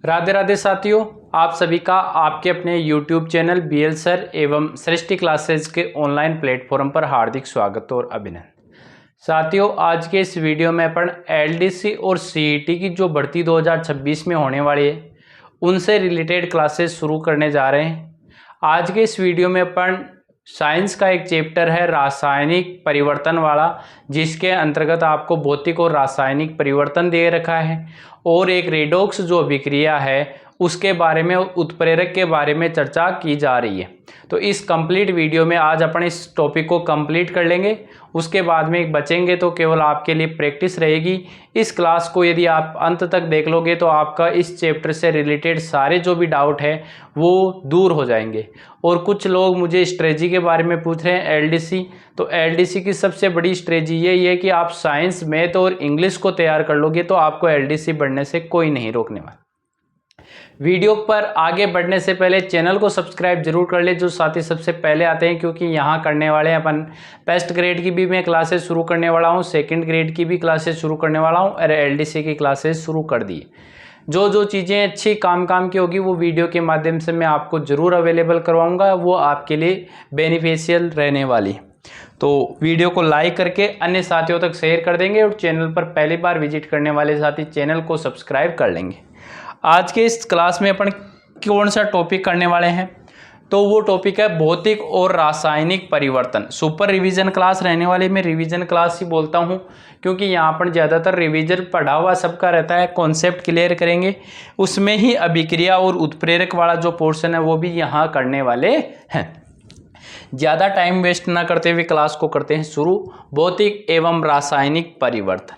राधे राधे साथियों, आप सभी का आपके अपने YouTube चैनल BL सर एवं सृष्टि क्लासेस के ऑनलाइन प्लेटफॉर्म पर हार्दिक स्वागत और अभिनंदन। साथियों, आज के इस वीडियो में अपन LDC और CET की जो भर्ती 2026 में होने वाली है उनसे रिलेटेड क्लासेस शुरू करने जा रहे हैं। आज के इस वीडियो में अपन साइंस का एक चैप्टर है रासायनिक परिवर्तन वाला, जिसके अंतर्गत आपको भौतिक और रासायनिक परिवर्तन दे रखा है और एक रेडॉक्स जो अभिक्रिया है उसके बारे में, उत्प्रेरक के बारे में चर्चा की जा रही है। तो इस कंप्लीट वीडियो में आज अपन इस टॉपिक को कंप्लीट कर लेंगे। उसके बाद में बचेंगे तो केवल आपके लिए प्रैक्टिस रहेगी। इस क्लास को यदि आप अंत तक देख लोगे तो आपका इस चैप्टर से रिलेटेड सारे जो भी डाउट है वो दूर हो जाएंगे। और कुछ लोग मुझे स्ट्रेटजी के बारे में पूछ रहे हैं LDC, तो LDC की सबसे बड़ी स्ट्रेटजी यही है कि आप साइंस, मैथ और इंग्लिश को तैयार कर लोगे तो आपको LDC बढ़ने से कोई नहीं रोकने वाला। वीडियो पर आगे बढ़ने से पहले चैनल को सब्सक्राइब जरूर कर ले, जो साथी सबसे पहले आते हैं, क्योंकि यहाँ करने वाले हैं अपन फर्स्ट ग्रेड की भी मैं क्लासेस शुरू करने वाला हूँ, सेकंड ग्रेड की भी क्लासेस शुरू करने वाला हूँ और LDC की क्लासेस शुरू कर दी। जो चीज़ें अच्छी काम की होगी वो वीडियो के माध्यम से मैं आपको ज़रूर अवेलेबल करवाऊँगा, वो आपके लिए बेनिफिशियल रहने वाली। तो वीडियो को लाइक करके अन्य साथियों तक शेयर कर देंगे और चैनल पर पहली बार विजिट करने वाले साथी चैनल को सब्सक्राइब कर लेंगे। आज के इस क्लास में अपन कौन सा टॉपिक करने वाले हैं, तो वो टॉपिक है भौतिक और रासायनिक परिवर्तन। सुपर रिवीजन क्लास रहने वाली, मैं रिवीजन क्लास ही बोलता हूँ क्योंकि यहाँ पर ज़्यादातर रिवीजन पढ़ा हुआ सबका रहता है, कॉन्सेप्ट क्लियर करेंगे, उसमें ही अभिक्रिया और उत्प्रेरक वाला जो पोर्शन है वो भी यहाँ करने वाले हैं। ज़्यादा टाइम वेस्ट ना करते हुए क्लास को करते हैं शुरू। भौतिक एवं रासायनिक परिवर्तन,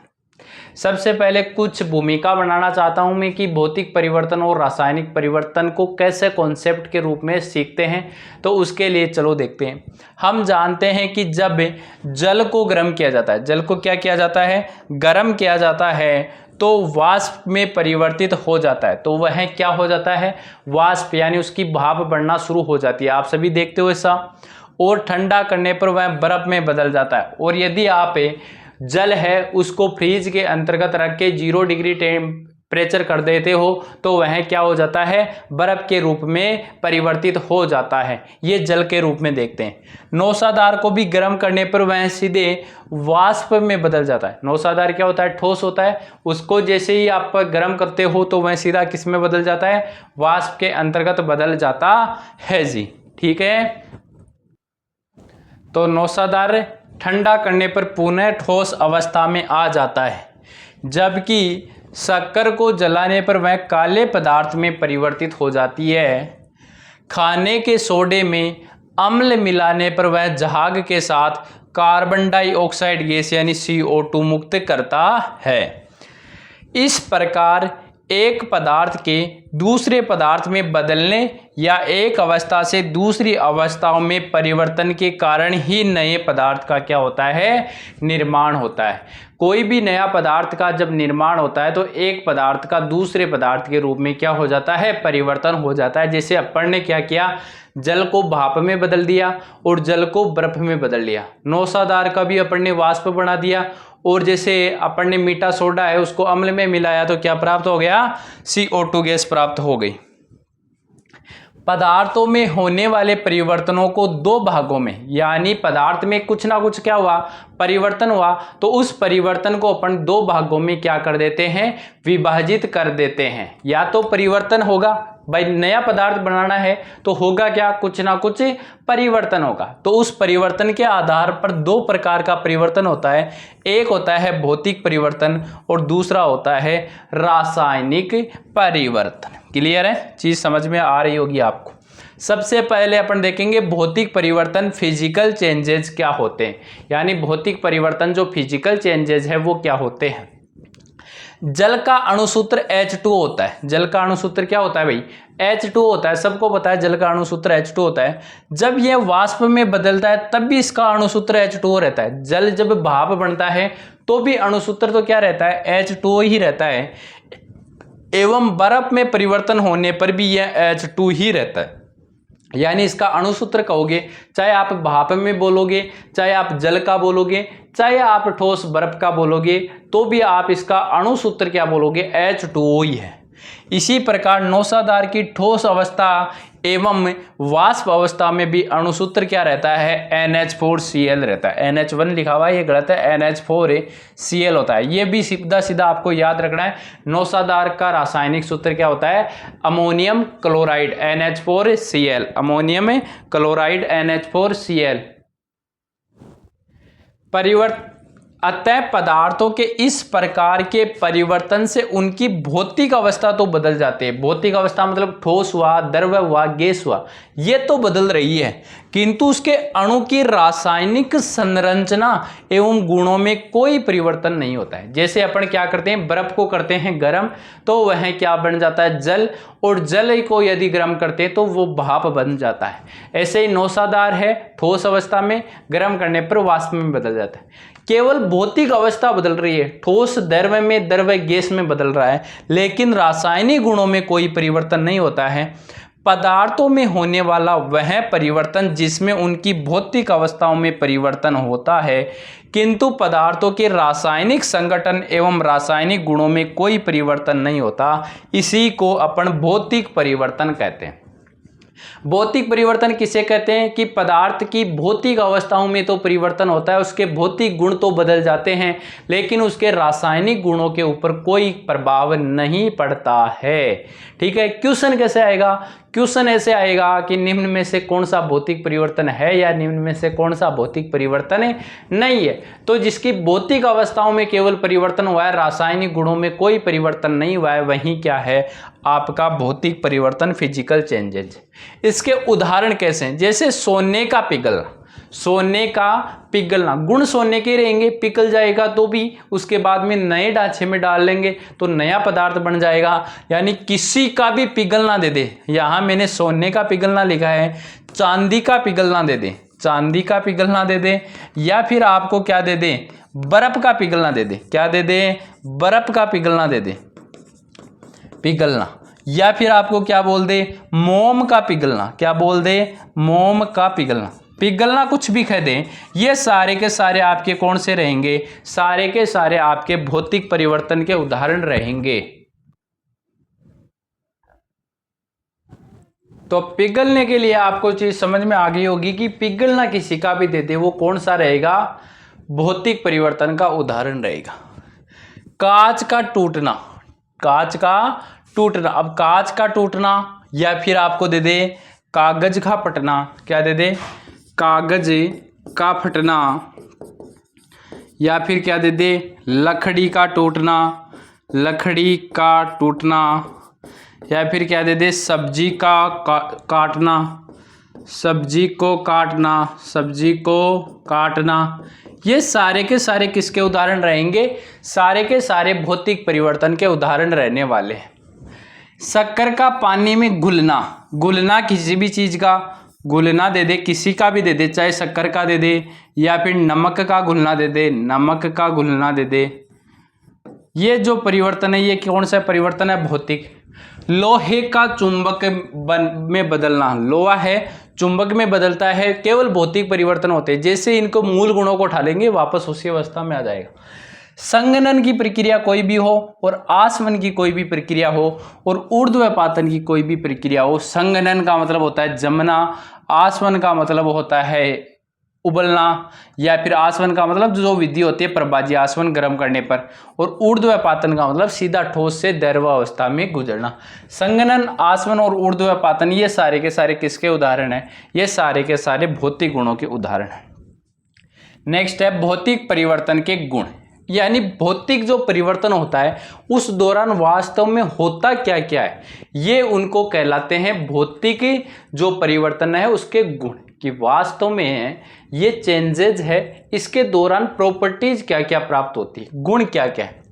सबसे पहले कुछ भूमिका बनाना चाहता हूं मैं कि भौतिक परिवर्तन और रासायनिक परिवर्तन को कैसे कॉन्सेप्ट के रूप में सीखते हैं। तो उसके लिए चलो देखते हैं। हम जानते हैं कि जब जल को गर्म किया जाता है, जल को क्या किया जाता है, गर्म किया जाता है, तो वाष्प में परिवर्तित हो जाता है। तो वह क्या हो जाता है, वाष्प, यानी उसकी भाप बढ़ना शुरू हो जाती है, आप सभी देखते हो ऐसा। और ठंडा करने पर वह बर्फ में बदल जाता है। और यदि आप जल है उसको फ्रीज के अंतर्गत रख के 0 डिग्री टेम्परेचर कर देते हो तो वह क्या हो जाता है, बर्फ के रूप में परिवर्तित हो जाता है। ये जल के रूप में देखते हैं। नौसादार को भी गर्म करने पर वह सीधे वाष्प में बदल जाता है। नौसादार क्या होता है, ठोस होता है, उसको जैसे ही आप गर्म करते हो तो वह सीधा किस में बदल जाता है, वाष्प के अंतर्गत बदल जाता है जी। ठीक है, तो नौसादार ठंडा करने पर पुनः ठोस अवस्था में आ जाता है, जबकि शक्कर को जलाने पर वह काले पदार्थ में परिवर्तित हो जाती है। खाने के सोडे में अम्ल मिलाने पर वह जहाग के साथ कार्बन डाइऑक्साइड गैस यानी CO2 मुक्त करता है। इस प्रकार एक पदार्थ के दूसरे पदार्थ में बदलने या एक अवस्था से दूसरी अवस्थाओं में परिवर्तन के कारण ही नए पदार्थ का क्या होता है, निर्माण होता है। कोई भी नया पदार्थ का जब निर्माण होता है तो एक पदार्थ का दूसरे पदार्थ के रूप में क्या हो जाता है, परिवर्तन हो जाता है। जैसे अपन ने क्या किया, जल को भाप में बदल दिया और जल को बर्फ में बदल लिया। नौसादार का भी अपन ने वाष्प बना दिया और जैसे अपन ने मीठा सोडा है उसको अम्ल में मिलाया तो क्या प्राप्त हो गया, CO2 गैस प्राप्त हो गई। पदार्थों में होने वाले परिवर्तनों को दो भागों में, यानी पदार्थ में कुछ ना कुछ क्या हुआ, परिवर्तन हुआ, तो उस परिवर्तन को अपन दो भागों में क्या कर देते हैं, विभाजित कर देते हैं। या तो परिवर्तन होगा, भाई नया पदार्थ बनाना है तो होगा क्या, कुछ ना कुछ परिवर्तन होगा। तो उस परिवर्तन के आधार पर दो प्रकार का परिवर्तन होता है, एक होता है भौतिक परिवर्तन और दूसरा होता है रासायनिक परिवर्तन। क्लियर है, चीज समझ में आ रही होगी आपको। सबसे पहले अपन देखेंगे भौतिक परिवर्तन, फिजिकल चेंजेस क्या होते हैं, यानी भौतिक परिवर्तन जो फिजिकल चेंजेस है वो क्या होते हैं। जल का अणुसूत्र H2 होता है। जल का अणुसूत्र क्या होता है भाई, H2 होता है, सबको पता है जल का अणुसूत्र H2 होता है। जब यह वाष्प में बदलता है तब भी इसका अणुसूत्र H2 रहता है। जल जब भाप बनता है तो भी अणुसूत्र तो क्या रहता है, H2 ही रहता है, एवं बर्फ में परिवर्तन होने पर भी यह H2 ही रहता है। यानी इसका अणुसूत्र कहोगे, चाहे आप भाप में बोलोगे, चाहे आप जल का बोलोगे, चाहे आप ठोस बर्फ का बोलोगे, तो भी आप इसका अणुसूत्र क्या बोलोगे, H2O ही है। इसी प्रकार नौसादार की ठोस अवस्था एवं वाष्प अवस्था में भी अणुसूत्र क्या रहता है, NH4Cl रहता है। NH1 लिखा हुआ है, ये गलत है, NH4Cl होता है। ये भी सीधा सीधा आपको याद रखना है। नौसादार का रासायनिक सूत्र क्या होता है, ammonium chloride NH4Cl, ammonium chloride NH4Cl। अतः पदार्थों के इस प्रकार के परिवर्तन से उनकी भौतिक अवस्था तो बदल जाती है। भौतिक अवस्था मतलब ठोस हुआ, द्रव हुआ, गैस हुआ, ये तो बदल रही है, किंतु उसके अणु की रासायनिक संरचना एवं गुणों में कोई परिवर्तन नहीं होता है। जैसे अपन क्या करते हैं, बर्फ को करते हैं गर्म तो वह क्या बन जाता है, जल, और जल को यदि गर्म करते हैं तो वो भाप बन जाता है। ऐसे ही नौसादार है, ठोस अवस्था में, गर्म करने पर वाष्प में बदल जाता है। केवल भौतिक अवस्था बदल रही है, ठोस द्रव में, द्रव गैस में बदल रहा है, लेकिन रासायनिक गुणों में कोई परिवर्तन नहीं होता है। पदार्थों में होने वाला वह परिवर्तन जिसमें उनकी भौतिक अवस्थाओं में परिवर्तन होता है, किंतु पदार्थों के रासायनिक संगठन एवं रासायनिक गुणों में कोई परिवर्तन नहीं होता, इसी को अपन भौतिक परिवर्तन कहते हैं। भौतिक परिवर्तन किसे कहते हैं कि पदार्थ की भौतिक अवस्थाओं में तो परिवर्तन होता है, उसके भौतिक गुण तो बदल जाते हैं, लेकिन उसके रासायनिक गुणों के ऊपर कोई प्रभाव नहीं पड़ता है। ठीक है, क्वेश्चन कैसे आएगा, क्वेश्चन ऐसे आएगा कि निम्न में से कौन सा भौतिक परिवर्तन है या निम्न में से कौन सा भौतिक परिवर्तन नहीं है। तो जिसकी भौतिक अवस्थाओं में केवल परिवर्तन हुआ है, रासायनिक गुणों में कोई परिवर्तन नहीं हुआ है, वही क्या है, आपका भौतिक परिवर्तन, फिजिकल चेंजेज। इसके उदाहरण कैसे हैं, जैसे सोने का पिघलना, सोने का पिघलना, गुण सोने के रहेंगे, पिघल जाएगा तो भी उसके बाद में नए ढांचे में डाल लेंगे तो नया पदार्थ बन जाएगा। यानी किसी का भी पिघलना दे दे, यहां मैंने सोने का पिघलना लिखा है, चांदी का पिघलना दे दे, चांदी का पिघलना दे दे, या फिर आपको क्या दे दे, बर्फ का पिघलना दे दे, क्या दे दे, बर्फ का पिघलना दे दे, पिघलना, या फिर आपको क्या बोल दे, मोम का पिघलना, क्या बोल दे, मोम का पिघलना, पिघलना कुछ भी कह दें, ये सारे के सारे आपके कौन से रहेंगे, सारे के सारे आपके भौतिक परिवर्तन के उदाहरण रहेंगे। तो पिघलने के लिए आपको चीज समझ में आ गई होगी कि पिघलना किसी का भी दे दे वो कौन सा रहेगा, भौतिक परिवर्तन का उदाहरण रहेगा। कांच का टूटना, कांच का टूटना, अब कांच का टूटना या फिर आपको दे दे कागज का फटना, क्या दे दे, कागज का फटना, या फिर क्या दे दे, लकड़ी का टूटना, लकड़ी का टूटना, या फिर क्या दे दे, सब्जी का काटना, सब्जी को काटना, सब्जी को काटना। ये सारे के सारे किसके उदाहरण रहेंगे, सारे के सारे भौतिक परिवर्तन के उदाहरण रहने वाले हैं। शक्कर का पानी में घुलना, घुलना किसी भी चीज का घुलना दे दे, किसी का भी दे दे, चाहे शक्कर का दे दे या फिर नमक का घुलना दे दे, नमक का घुलना दे दे। ये जो परिवर्तन है ये कौन सा परिवर्तन है, भौतिक। लोहे का चुंबक में बदलना, लोहा है चुंबक में बदलता है, केवल भौतिक परिवर्तन होते हैं। जैसे इनको मूल गुणों को उठा लेंगे वापस उसी अवस्था में आ जाएगा। संघनन की प्रक्रिया कोई भी हो और आसवन की कोई भी प्रक्रिया हो और ऊर्ध्वपातन की कोई भी प्रक्रिया हो, संघनन का मतलब होता है जमना, आसवन का मतलब होता है उबलना, या फिर आसवन का मतलब जो विधि होती है प्रभाजी आसवन गर्म करने पर, और ऊर्ध्वपातन का मतलब सीधा ठोस से द्रव अवस्था में गुजरना। संघनन, आसवन और ऊर्ध्वपातन ये सारे के सारे किसके उदाहरण हैं, ये सारे के सारे भौतिक गुणों के उदाहरण हैं। नेक्स्ट है भौतिक परिवर्तन के गुण, यानी भौतिक जो परिवर्तन होता है उस दौरान वास्तव में होता क्या क्या है, ये उनको कहलाते हैं भौतिक जो परिवर्तन है उसके गुण, कि वास्तव में ये चेंजेज है, इसके दौरान प्रॉपर्टीज क्या क्या प्राप्त होती है, गुण क्या क्या है।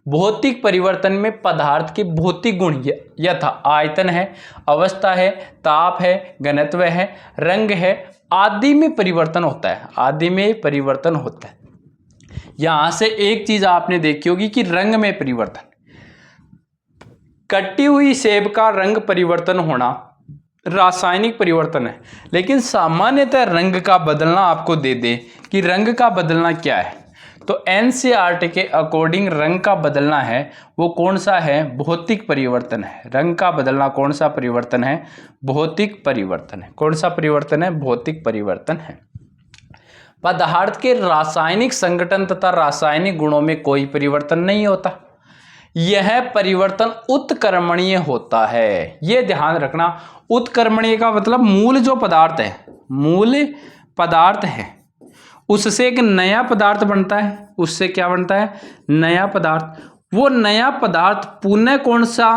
भौतिक परिवर्तन में पदार्थ के भौतिक गुण यथा आयतन है, अवस्था है, ताप है, घनत्व है, रंग है आदि में परिवर्तन होता है, आदि में परिवर्तन होता है। यहां से एक चीज आपने देखी होगी कि रंग में परिवर्तन, कटी हुई सेब का रंग परिवर्तन होना रासायनिक परिवर्तन है, लेकिन सामान्यतः रंग का बदलना आपको दे दे कि रंग का बदलना क्या है, तो एनसीईआरटी के अकॉर्डिंग रंग का बदलना है वो कौन सा है? भौतिक परिवर्तन है। रंग का बदलना कौन सा परिवर्तन है? भौतिक परिवर्तन है। कौन सा परिवर्तन है? भौतिक परिवर्तन है। पदार्थ के रासायनिक संगठन तथा रासायनिक गुणों में कोई परिवर्तन नहीं होता। यह परिवर्तन उत्क्रमणीय होता है। यह ध्यान रखना, उत्क्रमणीय का मतलब मूल जो पदार्थ है, मूल पदार्थ है, उससे एक नया पदार्थ बनता है। उससे क्या बनता है? नया पदार्थ। वो नया पदार्थ पुनः कौन सा?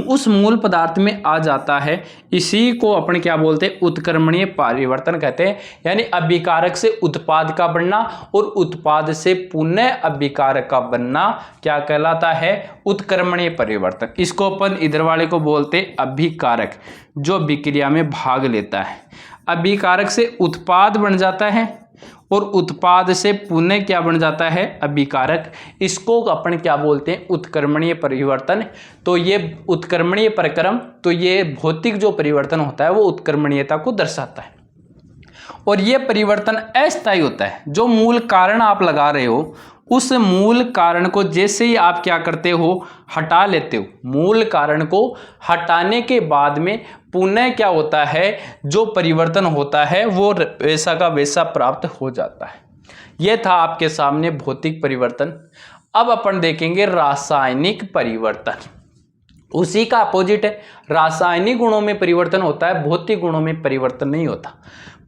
उस मूल पदार्थ में आ जाता है। इसी को अपन क्या बोलते हैं? उत्क्रमणीय परिवर्तन कहते हैं। यानी अभिकारक से उत्पाद का बनना और उत्पाद से पुनः अभिकारक का बनना क्या कहलाता है? उत्क्रमणीय परिवर्तन। इसको अपन इधर वाले को बोलते हैं अभिकारक, जो विक्रिया में भाग लेता है। अभिकारक से उत्पाद बन जाता है और उत्पाद से पुनः क्या बन जाता है? अभिकारक। इसको अपन क्या बोलते हैं? उत्क्रमणीय परिवर्तन। तो ये उत्क्रमणीय प्रक्रम, तो ये भौतिक जो परिवर्तन होता है वो उत्क्रमणीयता को दर्शाता है। और ये परिवर्तन अस्थायी होता है। जो मूल कारण आप लगा रहे हो, उस मूल कारण को जैसे ही आप क्या करते हो? हटा लेते हो। मूल कारण को हटाने के बाद में पुनः क्या होता है? जो परिवर्तन होता है वो वैसा का वैसा प्राप्त हो जाता है। यह था आपके सामने भौतिक परिवर्तन। अब अपन देखेंगे रासायनिक परिवर्तन। उसी का अपोजिट है। रासायनिक गुणों में परिवर्तन होता है, भौतिक गुणों में परिवर्तन नहीं होता।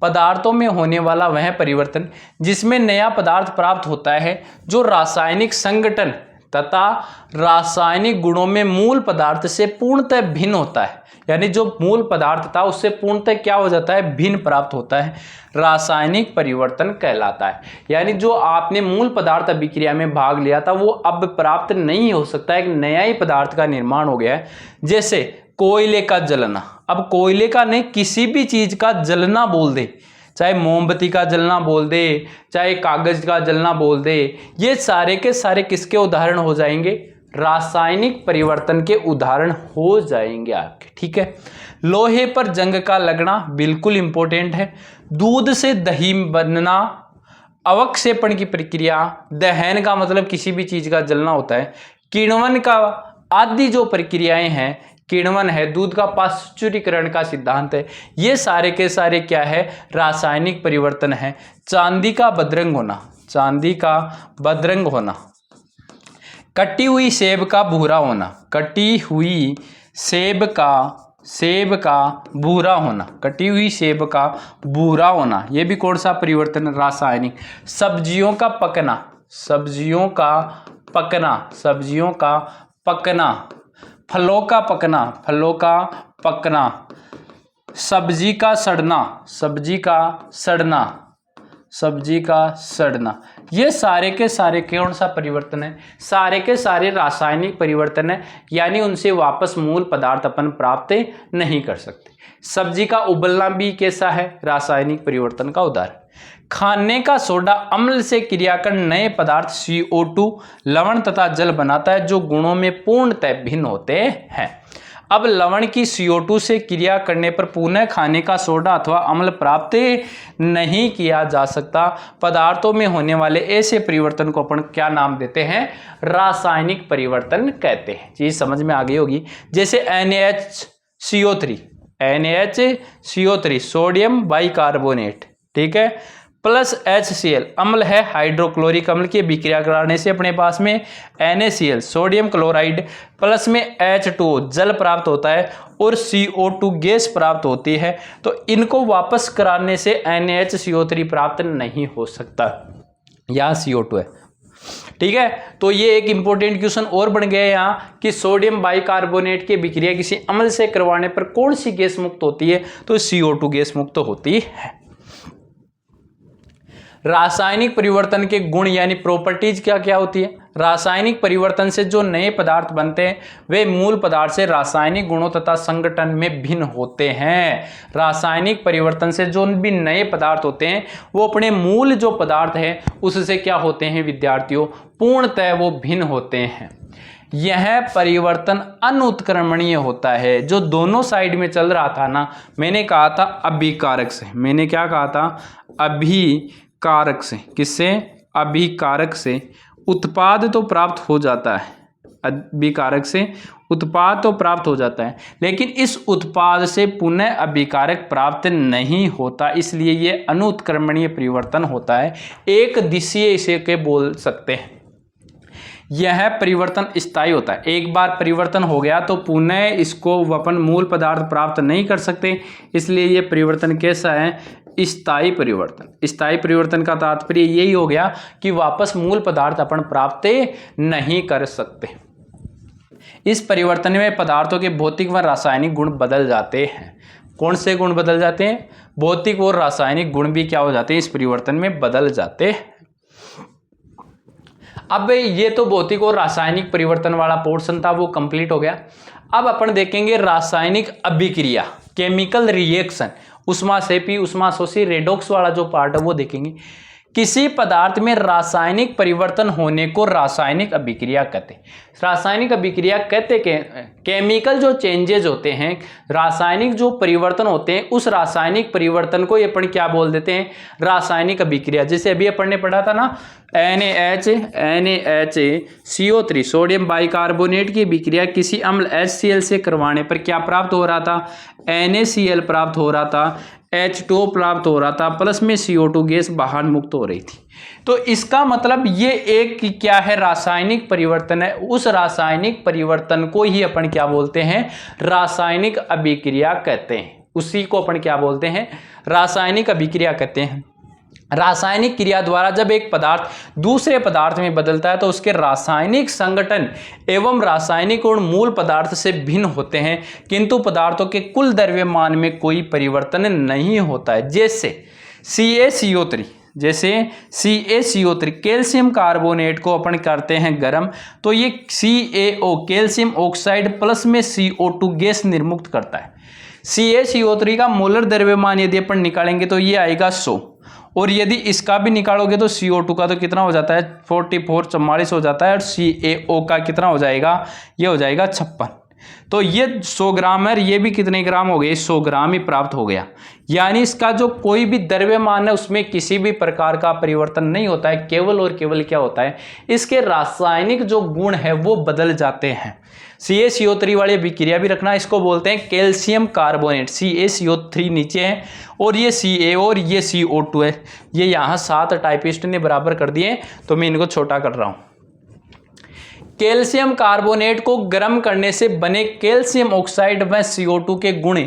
पदार्थों में होने वाला वह परिवर्तन जिसमें नया पदार्थ प्राप्त होता है, जो रासायनिक संगठन तथा रासायनिक गुणों में मूल पदार्थ से पूर्णतः भिन्न होता है। यानी जो मूल पदार्थ था उससे पूर्णतः क्या हो जाता है? भिन्न प्राप्त होता है, रासायनिक परिवर्तन कहलाता है। यानी जो आपने मूल पदार्थ अभिक्रिया में भाग लिया था वो अब प्राप्त नहीं हो सकता, एक नया ही पदार्थ का निर्माण हो गया है। जैसे कोयले का जलना। अब कोयले का नहीं, किसी भी चीज का जलना बोल दे, चाहे मोमबत्ती का जलना बोल दे, चाहे कागज का जलना बोल दे, ये सारे के सारे किसके उदाहरण हो जाएंगे? रासायनिक परिवर्तन के उदाहरण हो जाएंगे आपके। ठीक है। लोहे पर जंग का लगना बिल्कुल इंपॉर्टेंट है। दूध से दही बनना, अवक्षेपण की प्रक्रिया, दहन का मतलब किसी भी चीज का जलना होता है, किण्वन का आदि जो प्रक्रियाएं हैं, किण्वन है, दूध का पाश्चुरीकरण का सिद्धांत है, ये सारे के सारे क्या है? रासायनिक परिवर्तन है। चांदी का बदरंग होना, चांदी का बदरंग होना, कटी हुई सेब का भूरा होना, कटी हुई सेब का भूरा होना, कटी हुई सेब का भूरा होना, ये भी कौन सा परिवर्तन? रासायनिक। सब्जियों का पकना, सब्जियों का पकना, सब्जियों का पकना, फलों का पकना, फलों का पकना, सब्जी का सड़ना, सब्जी का सड़ना, सब्जी का सड़ना, ये सारे के सारे कौन सा परिवर्तन है? सारे के सारे रासायनिक परिवर्तन है। यानी उनसे वापस मूल पदार्थ अपन प्राप्त नहीं कर सकते। सब्जी का उबलना भी कैसा है? रासायनिक परिवर्तन का उदाहरण। खाने का सोडा अम्ल से क्रिया कर नए पदार्थ CO2 लवण तथा जल बनाता है, जो गुणों में पूर्णतः भिन्न होते हैं। अब लवण की CO2 से क्रिया करने पर पुनः खाने का सोडा अथवा अम्ल प्राप्त नहीं किया जा सकता। पदार्थों में होने वाले ऐसे परिवर्तन को अपन क्या नाम देते हैं? रासायनिक परिवर्तन कहते हैं। चीज समझ में आ गई होगी। जैसे NaHCO3, NaHCO3 सोडियम बाइकार्बोनेट, ठीक है, प्लस HCl अम्ल है, हाइड्रोक्लोरिक अम्ल की विक्रिया कराने से अपने पास में NaCl सोडियम क्लोराइड प्लस में H2O जल प्राप्त होता है और CO2 गैस प्राप्त होती है। तो इनको वापस कराने से NaHCO3 प्राप्त नहीं हो सकता, यहाँ CO2 है। ठीक है। तो ये एक इंपॉर्टेंट क्वेश्चन और बन गया यहाँ कि सोडियम बाइकार्बोनेट की विक्रिया किसी अम्ल से करवाने पर कौन सी गैस मुक्त होती है? तो CO2 गैस मुक्त होती है। रासायनिक परिवर्तन के गुण यानी प्रॉपर्टीज क्या क्या होती है? रासायनिक परिवर्तन से जो नए पदार्थ बनते हैं वे मूल पदार्थ से रासायनिक गुणों तथा संगठन में भिन्न होते हैं। रासायनिक परिवर्तन से जो भी नए पदार्थ होते हैं वो अपने मूल जो पदार्थ है उससे क्या होते हैं विद्यार्थियों? पूर्णतः वो भिन्न होते हैं। यह परिवर्तन अनुत्क्रमणीय होता है। जो दोनों साइड में चल रहा था ना, मैंने कहा था अभिकारक से, मैंने क्या कहा था? अभिकारक से। किससे? अभिकारक से उत्पाद तो प्राप्त हो जाता है, अभिकारक से उत्पाद तो प्राप्त हो जाता है, लेकिन इस उत्पाद से पुनः अभिकारक प्राप्त नहीं होता, इसलिए ये अनुत्क्रमणीय परिवर्तन होता है, एक दिशीय इसे के बोल सकते हैं। यह परिवर्तन स्थायी होता है, एक बार परिवर्तन हो गया तो पुनः इसको अपन मूल पदार्थ प्राप्त नहीं कर सकते, इसलिए ये परिवर्तन कैसा है, स्थायी परिवर्तन। स्थायी परिवर्तन का तात्पर्य यही हो गया कि वापस मूल पदार्थ अपन प्राप्त नहीं कर सकते। इस परिवर्तन में पदार्थों के भौतिक व रासायनिक गुण बदल जाते हैं। कौन से गुण बदल जाते हैं, भौतिक और रासायनिक गुण भी क्या हो जाते हैं, इस परिवर्तन में बदल जाते हैं। अब ये तो भौतिक और रासायनिक परिवर्तन वाला पोर्शन था, वो कंप्लीट हो गया। अब अपन देखेंगे रासायनिक अभिक्रिया, केमिकल रिएक्शन, उष्माक्षेपी उष्माशोषी रेडॉक्स वाला जो पार्ट है वो देखेंगे। किसी पदार्थ में रासायनिक परिवर्तन होने को रासायनिक अभिक्रिया कहते हैं। रासायनिक अभिक्रिया कहते केमिकल जो चेंजेज होते हैं, रासायनिक जो परिवर्तन होते हैं, उस रासायनिक परिवर्तन को अपन क्या बोल देते हैं, रासायनिक अभिक्रिया। जैसे अभी अपन ने पढ़ा था ना, NaHCO3 सोडियम बाइकार्बोनेट की अभिक्रिया किसी अम्ल HCl से करवाने पर क्या प्राप्त हो रहा था, NaCl प्राप्त हो रहा था, H2O प्राप्त हो रहा था, प्लस में CO2 गैस बाहर मुक्त हो रही थी। तो इसका मतलब ये एक क्या है, रासायनिक परिवर्तन है। उस रासायनिक परिवर्तन को ही अपन क्या बोलते हैं, रासायनिक अभिक्रिया कहते हैं। उसी को अपन क्या बोलते हैं, रासायनिक अभिक्रिया कहते हैं। रासायनिक क्रिया द्वारा जब एक पदार्थ दूसरे पदार्थ में बदलता है तो उसके रासायनिक संगठन एवं रासायनिक गुण मूल पदार्थ से भिन्न होते हैं, किंतु पदार्थों के कुल द्रव्यमान में कोई परिवर्तन नहीं होता है। जैसे CaCO3 कैल्शियम कार्बोनेट को अपन करते हैं गर्म, तो ये CaO कैल्शियम ऑक्साइड प्लस में CO2 गैस निर्मुक्त करता है। CaCO3 का मोलर द्रव्यमान यदि अपन निकालेंगे तो ये आएगा 100, और यदि इसका भी निकालोगे तो CO2 का तो कितना हो जाता है, 44 हो जाता है, और CaO का कितना हो जाएगा, ये हो जाएगा 56। तो ये 100 ग्राम है, ये भी कितने ग्राम हो गए, 100 ग्राम ही प्राप्त हो गया। यानी इसका जो कोई भी द्रव्यमान है उसमें किसी भी प्रकार का परिवर्तन नहीं होता है, केवल और केवल क्या होता है, इसके रासायनिक जो गुण है वो बदल जाते हैं। CaCO3 वाली अभिक्रिया भी रखना, इसको बोलते हैं कैल्शियम कार्बोनेट। CaCO3 नीचे है और ये Ca और ये CO2 है। ये यहाँ 7 टाइपिस्ट ने बराबर कर दिए, तो मैं इनको छोटा कर रहा हूँ। कैल्शियम कार्बोनेट को गर्म करने से बने कैल्शियम ऑक्साइड व CO2 के गुण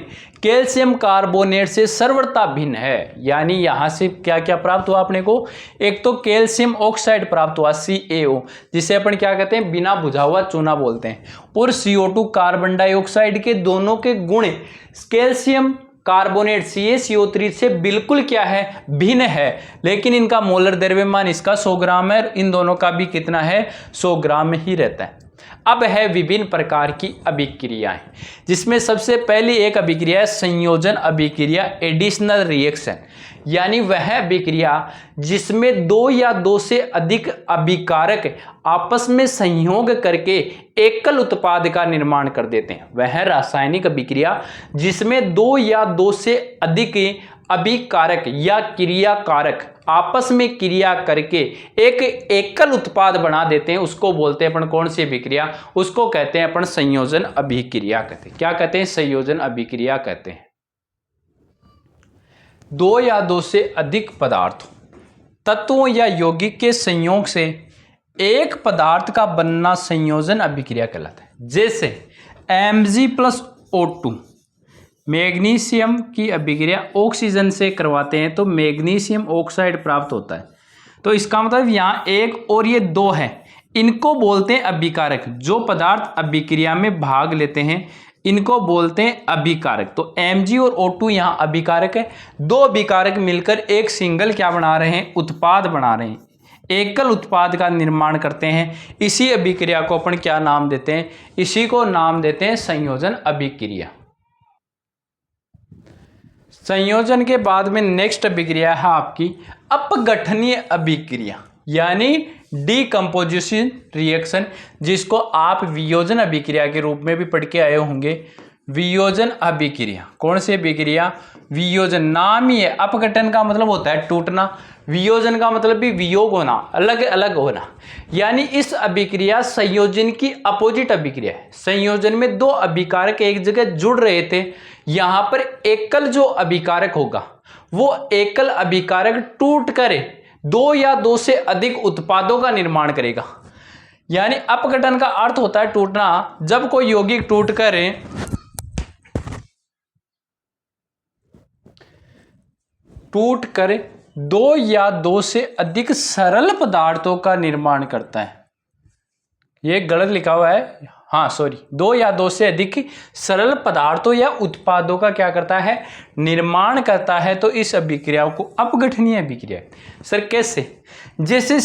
कैल्शियम कार्बोनेट से सर्वथा भिन्न है। यानी यहां से क्या क्या प्राप्त हुआ अपने को, एक तो कैल्शियम ऑक्साइड प्राप्त हुआ CaO, जिसे अपन क्या कहते हैं, बिना बुझा हुआ चूना बोलते हैं, और CO2 कार्बन डाइऑक्साइड के दोनों के गुण कैल्शियम कार्बोनेट CaCO3 से बिल्कुल क्या है, भिन्न है, लेकिन इनका मोलर द्रव्यमान इसका 100 ग्राम है, इन दोनों का भी कितना है, 100 ग्राम में ही रहता है। अब है विभिन्न प्रकार की अभिक्रियाएं, जिसमें सबसे पहली एक अभिक्रिया है संयोजन अभिक्रिया, एडिशनल रिएक्शन। यानी वह अभिक्रिया जिसमें 2 या 2 से अधिक अभिकारक आपस में संयोग करके एकल उत्पाद का निर्माण कर देते हैं। वह रासायनिक अभिक्रिया जिसमें 2 या 2 से अधिक अभिकारक या क्रियाकारक आपस में क्रिया करके एक एकल उत्पाद बना देते हैं, उसको बोलते हैं अपन कौन सी अभिक्रिया, उसको कहते हैं अपन संयोजन अभिक्रिया कहते हैं। क्या कहते हैं, संयोजन अभिक्रिया कहते हैं। 2 या 2 से अधिक पदार्थों, तत्वों या यौगिक के संयोग से एक पदार्थ का बनना संयोजन अभिक्रिया कहलाता है। जैसे Mg+O2 मैग्नीशियम की अभिक्रिया ऑक्सीजन से करवाते हैं तो मैग्नीशियम ऑक्साइड प्राप्त होता है। तो इसका मतलब यहाँ 1 और ये 2 है, इनको बोलते हैं अभिकारक। जो पदार्थ अभिक्रिया में भाग लेते हैं इनको बोलते हैं अभिकारक। तो Mg और O2 यहाँ अभिकारक है। 2 अभिकारक मिलकर एक सिंगल क्या बना रहे हैं, उत्पाद बना रहे हैं, एकल उत्पाद का निर्माण करते हैं। इसी अभिक्रिया को अपन क्या नाम देते हैं, इसी को नाम देते हैं संयोजन अभिक्रिया। संयोजन के बाद में नेक्स्ट अभिक्रिया है आपकी अपघटनीय अभिक्रिया, यानी डीकंपोजिशन रिएक्शन, जिसको आप वियोजन अभिक्रिया के रूप में भी पढ़ के आए होंगे। वियोजन अभिक्रिया, कौन सी अभिक्रिया, वियोजन, नाम ही है। अपघटन का मतलब होता है टूटना, वियोजन का मतलब भी वियोग होना, अलग अलग होना। यानी इस अभिक्रिया संयोजन की अपोजिट अभिक्रिया है। संयोजन में दो अभिकारक एक जगह जुड़ रहे थे, यहां पर एकल जो अभिकारक होगा वो एकल अभिकारक टूट कर दो या दो से अधिक उत्पादों का निर्माण करेगा। यानी अपघटन का अर्थ होता है टूटना। जब कोई यौगिक टूट कर दो या दो से अधिक सरल पदार्थों का निर्माण करता है। ये गलत लिखा हुआ है, हाँ सॉरी, दो या दो से अधिक सरल पदार्थों या उत्पादों का क्या करता है, निर्माण करता है। तो इस अभिक्रिया को अपघटनीय अभिक्रिया है। सर कैसे? जैसे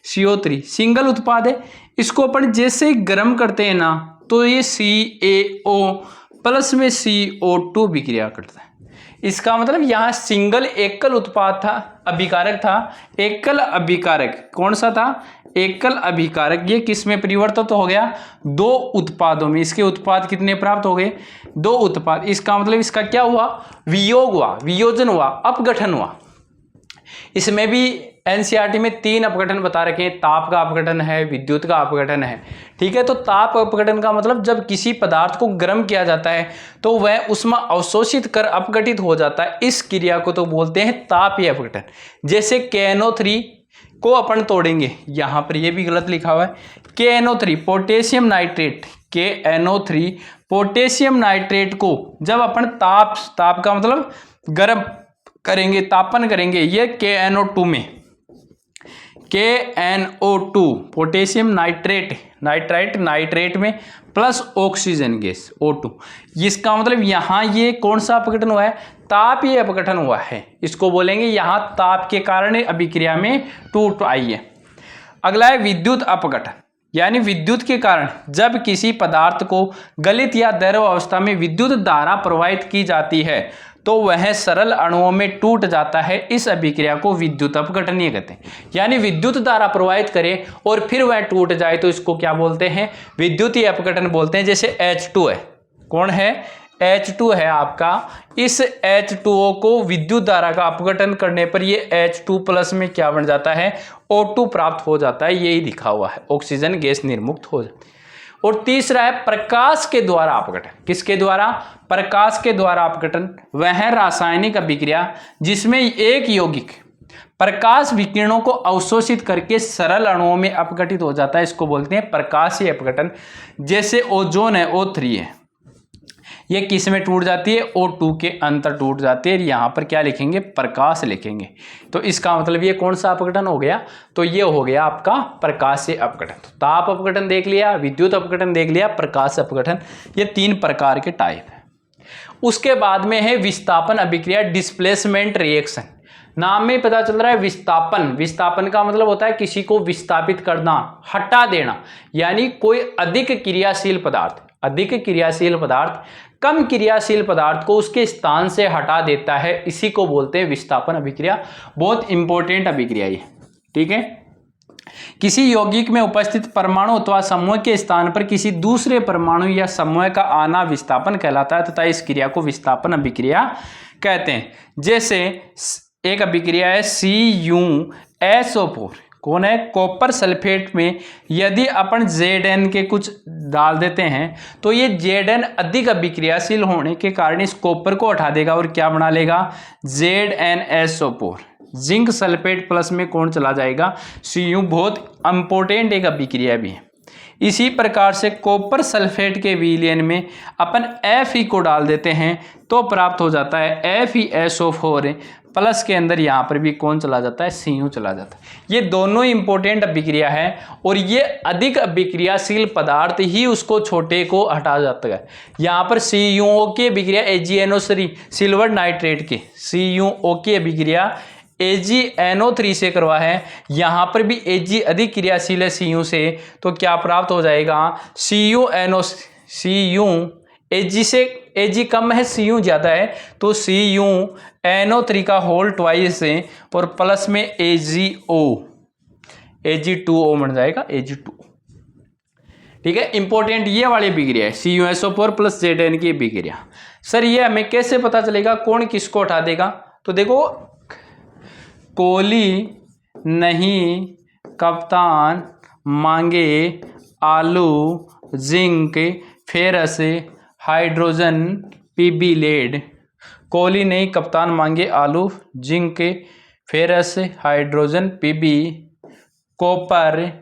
CaCO3 सिंगल उत्पाद है, इसको अपन जैसे ही गर्म करते हैं ना तो ये CaO प्लस में CO2 अभिक्रिया करता है। इसका मतलब यहाँ सिंगल एकल उत्पाद था, अभिकारक था। एकल अभिकारक कौन सा था? एकल अभिकारक। ये किस में परिवर्तित हो गया? दो उत्पादों में। इसके उत्पाद कितने प्राप्त हो गए? दो उत्पाद। इसका मतलब इसका क्या हुआ? वियोग हुआ, वियोजन हुआ, अपघटन हुआ। इसमें भी एनसीईआरटी में 3 अपघटन बता रखे हैं। ताप का अपघटन है, विद्युत का अपघटन है, ठीक है। तो ताप अपघटन का मतलब जब किसी पदार्थ को गर्म किया जाता है तो वह उसमें अवशोषित कर अपघटित हो जाता है। इस क्रिया को तो बोलते हैं तापीय अपघटन। जैसे KNO3 को अपन तोड़ेंगे, यहां पर ये भी गलत लिखा हुआ है। KNO3 potassium nitrate, KNO3 potassium nitrate को जब अपन ताप का मतलब गर्म करेंगे, तापन करेंगे, ये KNO2 में, KNO2 पोटेशियम नाइट्रेट में प्लस ऑक्सीजन गैस O2। इसका मतलब यहां ये कौन सा अपघटन हुआ है? तापीय अपघटन हुआ है। इसको बोलेंगे यहां ताप के कारण अभिक्रिया में टूट आई है। अगला है विद्युत अपघटन। यानी विद्युत के कारण जब किसी पदार्थ को गलित या द्रव अवस्था में विद्युत धारा प्रवाहित की जाती है तो वह सरल अणुओं में टूट जाता है। इस अभिक्रिया को विद्युत अपघटनीय कहते हैं। यानी विद्युत धारा प्रवाहित करे और फिर वह टूट जाए तो इसको क्या बोलते हैं? विद्युतीय अपघटन बोलते हैं। जैसे H2 है, कौन है? H2 है आपका। इस H2O को विद्युत धारा का अपघटन करने पर ये H2 प्लस में क्या बन जाता है? O2 प्राप्त हो जाता है। यही लिखा हुआ है, ऑक्सीजन गैस निर्मुक्त हो जाती है। और तीसरा है प्रकाश के द्वारा अपघटन। किसके द्वारा? प्रकाश के द्वारा अपघटन वह रासायनिक अभिक्रिया जिसमें एक यौगिक प्रकाश विकिरणों को अवशोषित करके सरल अणुओं में अपघटित हो जाता है। इसको बोलते हैं प्रकाशीय अपघटन। जैसे ओजोन है, O3 है, ये किस में टूट जाती है? O2 के अंतर टूट जाती है। यहां पर क्या लिखेंगे? प्रकाश लिखेंगे। तो इसका मतलब ये कौन सा अपघटन हो गया? तो ये हो गया आपका प्रकाशीय अपघटन। तो ताप अपघटन देख लिया, विद्युत अपघटन देख लिया, प्रकाश अपघटन, ये 3 प्रकार के टाइप है। उसके बाद में है विस्थापन अभिक्रिया, डिस्प्लेसमेंट रिएक्शन। नाम में पता चल रहा है विस्थापन। विस्थापन का मतलब होता है किसी को विस्थापित करना, हटा देना। यानी कोई अधिक क्रियाशील पदार्थ कम क्रियाशील पदार्थ को उसके स्थान से हटा देता है। इसी को बोलते हैं विस्थापन अभिक्रिया। बहुत इंपॉर्टेंट अभिक्रिया ये, ठीक है। किसी यौगिक में उपस्थित परमाणु अथवा समूह के स्थान पर किसी दूसरे परमाणु या समूह का आना विस्थापन कहलाता है तथा इस क्रिया को विस्थापन अभिक्रिया कहते हैं। जैसे एक अभिक्रिया है CuSO4, कौन है? कॉपर सल्फेट में यदि अपन Zn के कुछ डाल देते हैं तो ये Zn अधिक अभिक्रियाशील होने के कारण इस कॉपर को हटा देगा और क्या बना लेगा? ZnSO4। जिंक सल्फेट प्लस में कौन चला जाएगा? Cu। बहुत इंपॉर्टेंट एक अभिक्रिया भी है। इसी प्रकार से कॉपर सल्फेट के विलयन में अपन Fe को डाल देते हैं तो प्राप्त हो जाता है FeSO4 प्लस के अंदर यहाँ पर भी कौन चला जाता है? Cu चला जाता है। ये दोनों इंपॉर्टेंट अभिक्रिया है और ये अधिक अभिक्रियाशील पदार्थ ही उसको छोटे को हटा जाता है। यहाँ पर CuO की अभिक्रिया AgNO3 सिल्वर नाइट्रेट के CuO की अभिक्रिया AgNO3 से करवा है। यहाँ पर भी Ag अधिक क्रियाशील है Cu से, तो क्या प्राप्त हो जाएगा? Ag से Ag कम है, Cu ज्यादा है, तो CuNO3 का होल ट्वाइस है और प्लस में Ag2O बन जाएगा, Ag2। ठीक है, इंपॉर्टेंट ये वाली अभिक्रिया है CuSO4 प्लस Zn की अभिक्रिया। सर ये हमें कैसे पता चलेगा कौन किसको हटा देगा? तो देखो कोहली नहीं कप्तान मांगे आलू zinc ferrous hydrogen PB lead. Kohli नहीं कप्तान मांगे आलू zinc ferrous hydrogen PB copper,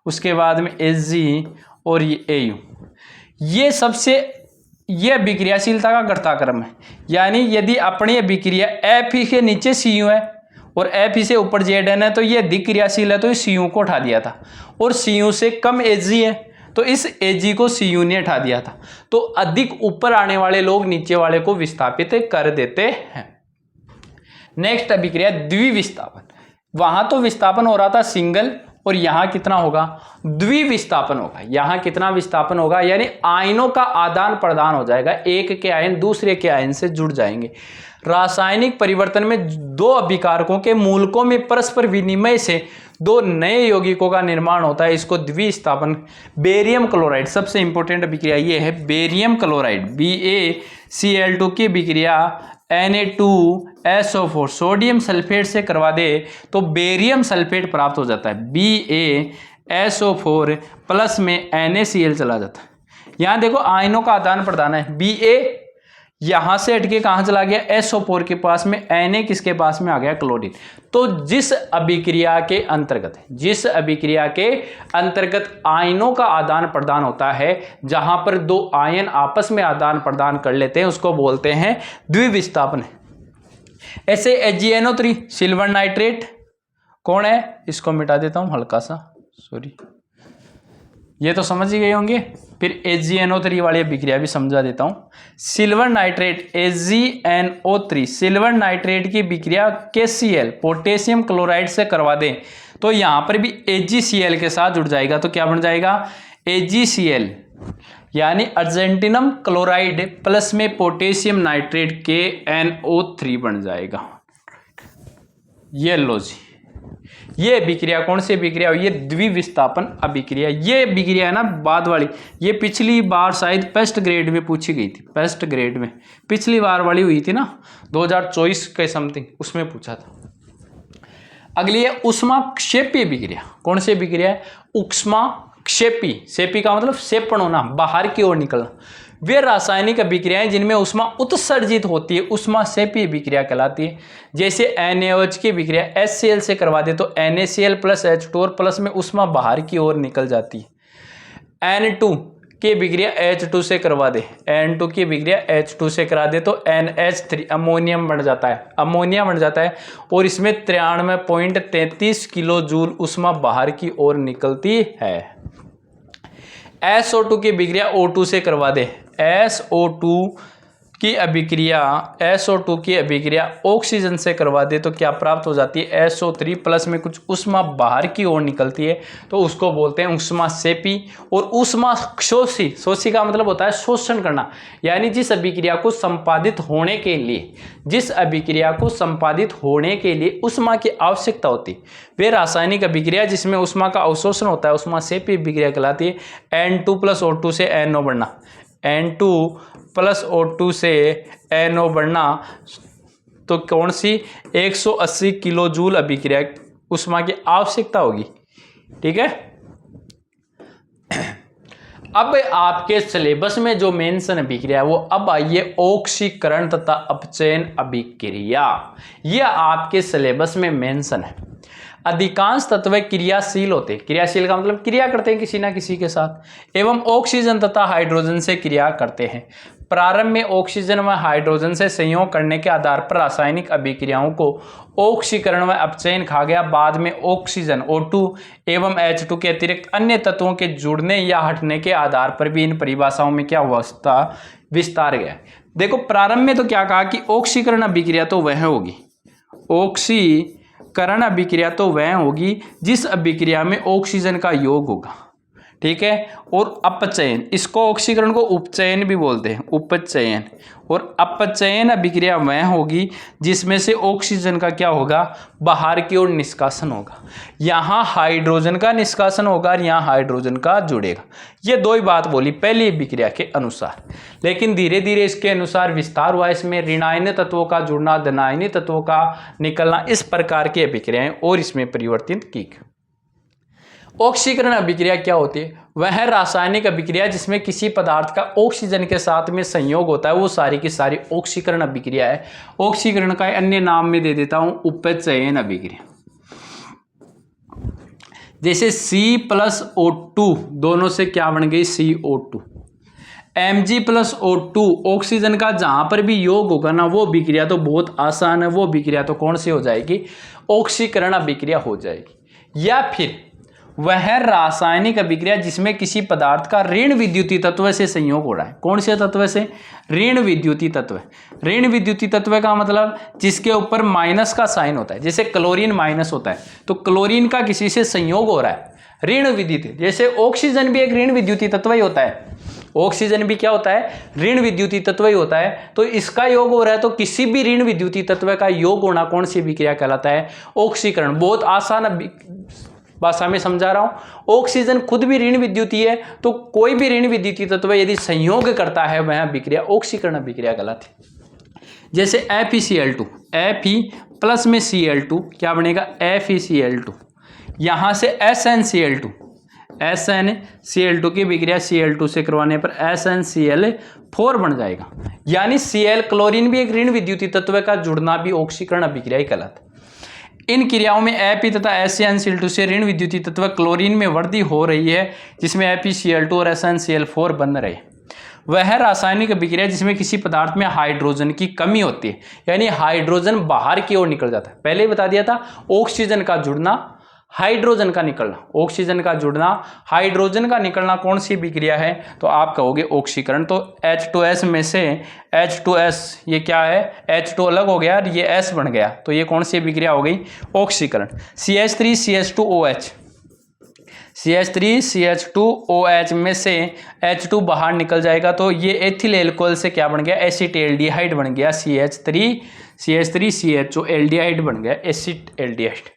उसके बाद में Hg और ये Au। ये सबसे ये अभिक्रियाशीलता का घटताक्रम है, यानी यदि अपनी अभिक्रिया Fe के नीचे Cu है और Fe से ऊपर Zn है तो ये अधिक क्रियाशील है, तो इस Cu को उठा दिया था, और Cu से कम Hg है तो इस Ag को Cu ने उठा दिया था। तो अधिक ऊपर आने वाले लोग नीचे वाले को विस्थापित कर देते हैं। नेक्स्ट अभिक्रिया द्विविस्थापन। वहां तो विस्थापन हो रहा था सिंगल, और यहां कितना होगा, द्विविस्थापन होगा। यहां कितना विस्थापन होगा, यानी आयनों का आदान प्रदान हो जाएगा, एक के आयन दूसरे के आयन से जुड़ जाएंगे। रासायनिक परिवर्तन में दो अभिकारकों के मूलकों में परस्पर विनिमय से दो नए यौगिकों का निर्माण होता है, इसको द्विविस्थापन। बेरियम क्लोराइड सबसे इंपॉर्टेंट अभिक्रिया ये है, बेरियम क्लोराइड BaCl2 की अभिक्रिया Na2SO4 सोडियम सल्फेट से करवा दे तो बेरियम सल्फेट प्राप्त हो जाता है, BaSO4 प्लस में NaCl चला जाता है। यहां देखो आयनों का आदान प्रदान है, Ba यहां से हटके कहां चला गया, SO4 के पास में, Na किसके पास में आ गया, क्लोरीन। तो जिस अभिक्रिया के अंतर्गत आयनों का आदान प्रदान होता है, जहां पर दो आयन आपस में आदान प्रदान कर लेते हैं, उसको बोलते हैं द्विविस्थापन। ऐसे HgNO3 सिल्वर नाइट्रेट कौन है, इसको मिटा देता हूं हल्का सा, सॉरी, ये तो समझ ही गए होंगे। फिर HgNO3 वाली अभिक्रिया भी समझा देता हूं। Silver nitrate HgNO3 silver nitrate की अभिक्रिया KCl पोटेशियम क्लोराइड से करवा दें तो यहां पर भी AgCl के साथ जुड़ जाएगा, तो क्या बन जाएगा, AgCl यानी अर्जेंटिनम क्लोराइड प्लस में पोटेशियम नाइट्रेट KNO3 बन जाएगा। ये लो जी, ये अभिक्रिया कौन सी अभिक्रिया, ये द्विविस्थापन अभिक्रिया। ये अभिक्रिया है ना बाद वाली, ये पिछली बार शायद फर्स्ट ग्रेड में पूछी गई थी, फर्स्ट ग्रेड में पिछली बार वाली हुई थी ना 2024 के समथिंग, उसमें पूछा था। अगली है ऊष्माक्षेपी अभिक्रिया। कौन सी अभिक्रिया है, ऊष्माक्षेपी, क्षेपी का मतलब सेपण होना, बाहर की ओर निकलना। वे रासायनिक अभिक्रियाएं जिनमें ऊष्मा उत्सर्जित होती है ऊष्माक्षेपी अभिक्रिया कहलाती है। जैसे NaOH की अभिक्रिया HCl से करवा दे तो NaCl प्लस H2 और प्लस में ऊष्मा बाहर की ओर निकल जाती है। N2 की अभिक्रिया H2 से करवा दे, N2 की अभिक्रिया H2 से करा दे तो NH3 अमोनियम बन जाता है, अमोनिया बन जाता है, और इसमें 93.33 किलो जूल ऊष्मा बाहर की ओर निकलती है। SO2 की अभिक्रिया O2 से करवा दे, SO2 की अभिक्रिया ऑक्सीजन से करवा दे तो क्या प्राप्त हो जाती है, SO3 प्लस में कुछ ऊष्मा बाहर की ओर निकलती है, तो उसको बोलते हैं ऊष्माक्षेपी। और ऊष्माशोषी, शोषी का मतलब होता है शोषण करना, यानी जिस अभिक्रिया को संपादित होने के लिए ऊष्मा की आवश्यकता होती है, वे रासायनिक अभिक्रिया जिसमें ऊष्मा का अवशोषण होता है ऊष्माक्षेपी अभिक्रिया कहलाती है। N2 प्लस O2 से NO बढ़ना, N2 प्लस O2 से NO बढ़ना, तो कौन सी 180 किलो जूल अभिक्रिया ऊष्मा की आवश्यकता होगी, ठीक है। अब आपके सिलेबस में जो मेंशन अभिक्रिया है वो अब आइए ऑक्सीकरण तथा अपचयन अभिक्रिया, यह आपके सिलेबस में मेंशन है। अधिकांश तत्व क्रियाशील होते हैं, क्रियाशील का मतलब क्रिया करते हैं किसी ना किसी के साथ, एवं ऑक्सीजन तथा हाइड्रोजन से क्रिया करते हैं। प्रारंभ में ऑक्सीजन व हाइड्रोजन से संयोग करने के आधार पर रासायनिक अभिक्रियाओं को ऑक्सीकरण व अपचयन कहा गया। बाद में ऑक्सीजन O2 एवं H2 के अतिरिक्त अन्य तत्वों के जुड़ने या हटने के आधार पर भी इन परिभाषाओं में क्या हुआ, विस्तार गया। देखो प्रारंभ में तो क्या कहा कि ऑक्सीकरण अभिक्रिया तो वह होगी, ऑक्सीकरण अभिक्रिया तो वह होगी जिस अभिक्रिया में ऑक्सीजन का योग होगा, ठीक है। और अपचयन, इसको ऑक्सीकरण को उपचयन भी बोलते हैं, उपचयन। और अपचयन अभिक्रिया वह होगी जिसमें से ऑक्सीजन का क्या होगा, बाहर की ओर निष्कासन होगा। यहाँ हाइड्रोजन का निष्कासन होगा और यहाँ हाइड्रोजन का जुड़ेगा। ये दो ही बात बोली पहली अभिक्रिया के अनुसार, लेकिन धीरे धीरे इसके अनुसार विस्तार हुआ। इसमें ऋणायन तत्वों का जुड़ना, धनायनी तत्वों का निकलना, इस प्रकार की अभिक्रियाएं और इसमें परिवर्तित की। ऑक्सीकरण अभिक्रिया क्या होती है, वह रासायनिक अभिक्रिया जिसमें किसी पदार्थ का ऑक्सीजन के साथ में संयोग होता है, वो सारी की सारी ऑक्सीकरण अभिक्रिया है। ऑक्सीकरण का अन्य नाम में दे देता हूं उपचयन अभिक्रिया। जैसे C+O2 दोनों से क्या बन गई, CO2। Mg+O2 ऑक्सीजन का जहां पर भी योग होगा ना, वो अभिक्रिया तो बहुत आसान है, वो अभिक्रिया तो कौन सी हो जाएगी, ऑक्सीकरण अभिक्रिया हो जाएगी। या फिर वह रासायनिक अभिक्रिया जिसमें किसी पदार्थ का ऋण विद्युतीय तत्व से संयोग हो रहा है। कौन से तत्व से, ऋण विद्युतीय तत्व। ऋण विद्युतीय तत्व का मतलब जिसके ऊपर माइनस का साइन होता है, जैसे क्लोरीन माइनस होता है, तो क्लोरीन का किसी से संयोग हो रहा है ऋण विद्युतीय। जैसे ऑक्सीजन भी एक ऋण विद्युतीय तत्व ही होता है, ऑक्सीजन भी क्या होता है, ऋण विद्युतीय तत्व ही होता है। तो इसका योग हो रहा है, तो किसी भी ऋण विद्युतीय तत्व का योग होना कौन सी अभिक्रिया कहलाता है, ऑक्सीकरण। बहुत आसान भाषा में समझा रहा हूं। ऑक्सीजन खुद भी ऋण विद्युतीय है, तो कोई भी ऋण विद्युतीय तत्व यदि संयोग करता है वह अभिक्रिया ऑक्सीकरण अभिक्रिया कहलाती है। जैसे FeCl2, Fe प्लस में Cl2 क्या बनेगा, FeCl2। यहां से SnCl2, SnCl2 की अभिक्रिया Cl2 से करवाने पर SnCl4 बन जाएगा। यानी Cl क्लोरीन भी एक ऋण विद्युतीय तत्व का जुड़ना भी ऑक्सीकरण अभिक्रिया ही कहलाता है। इन क्रियाओं में Fe तथा SnCl2 से ऋण विद्युतीय तत्व क्लोरीन में वृद्धि हो रही है, जिसमें FeCl2 और SnCl4 बन रहे। वह रासायनिक अभिक्रिया जिसमें किसी पदार्थ में हाइड्रोजन की कमी होती है, यानी हाइड्रोजन बाहर की ओर निकल जाता है। पहले ही बता दिया था, ऑक्सीजन का जुड़ना, हाइड्रोजन का निकलना। ऑक्सीजन का जुड़ना, हाइड्रोजन का निकलना कौन सी अभिक्रिया है, तो आप कहोगे ऑक्सीकरण। तो H2S में से H2S ये क्या है, H2 अलग हो गया और ये S बन गया, तो ये कौन सी अभिक्रिया हो गई, ऑक्सीकरण। CH3CH2OH, CH3CH2OH में से H2 बाहर निकल जाएगा, तो ये एथिल एल्कोहल से क्या बन गया, एसिटाल्डिहाइड बन गया। CH3CHO एल्डिहाइड बन गया, एसिटाल्डिहाइड।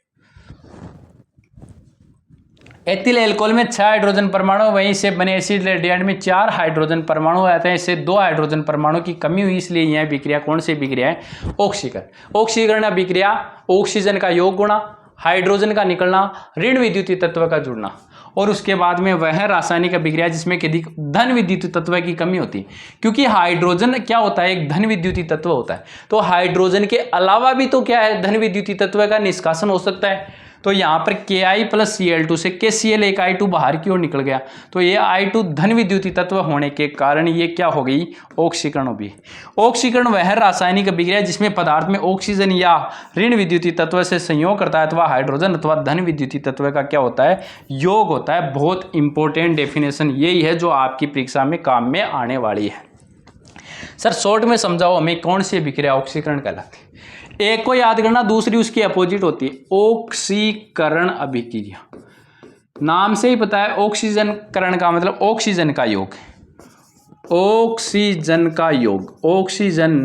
एथिल एल्कोहल में 6 हाइड्रोजन परमाणु, वहीं से बने एसिटाल्डिहाइड में 4 हाइड्रोजन परमाणु आते हैं। इससे 2 हाइड्रोजन परमाणु की कमी हुई, इसलिए यह अभिक्रिया कौन सी अभिक्रिया है, ऑक्सीकरण। ऑक्सीकरण अभिक्रिया ऑक्सीजन का योग गुणा, हाइड्रोजन का निकलना, ऋण विद्युतीय तत्व का जुड़ना, और उसके बाद में वह रासायनिक अभिक्रिया जिसमें यदि धन विद्युतीय तत्व की कमी होती है, क्योंकि हाइड्रोजन क्या होता है, एक धन विद्युतीय तत्व होता है। तो हाइड्रोजन के अलावा भी तो क्या है, धन विद्युतीय तत्व का निष्कासन हो सकता है। तो यहाँ पर Ki+Cl2 से KCl एक I2 बाहर की ओर निकल गया, तो ये I2 धन विद्युतीय तत्व होने के कारण ये क्या हो गई, ऑक्सीकरण हो गई। ऑक्सीकरण वह रासायनिक अभिक्रिया जिसमें पदार्थ में ऑक्सीजन या ऋण विद्युतीय तत्व से संयोग करता है, अथवा हाइड्रोजन अथवा धन विद्युतीय तत्व का क्या होता है, योग होता है। बहुत इंपॉर्टेंट डेफिनेशन यही है जो आपकी परीक्षा में काम में आने वाली है। सर शॉर्ट में समझाओ हमें कौन सी अभिक्रिया ऑक्सीकरण कहलाती है। एक को याद करना, दूसरी उसकी अपोजिट होती है, ऑक्सीकरण अभिक्रिया। नाम से ही पता है, ऑक्सीजन करण का मतलब ऑक्सीजन का योग, ऑक्सीजन का योग, ऑक्सीजन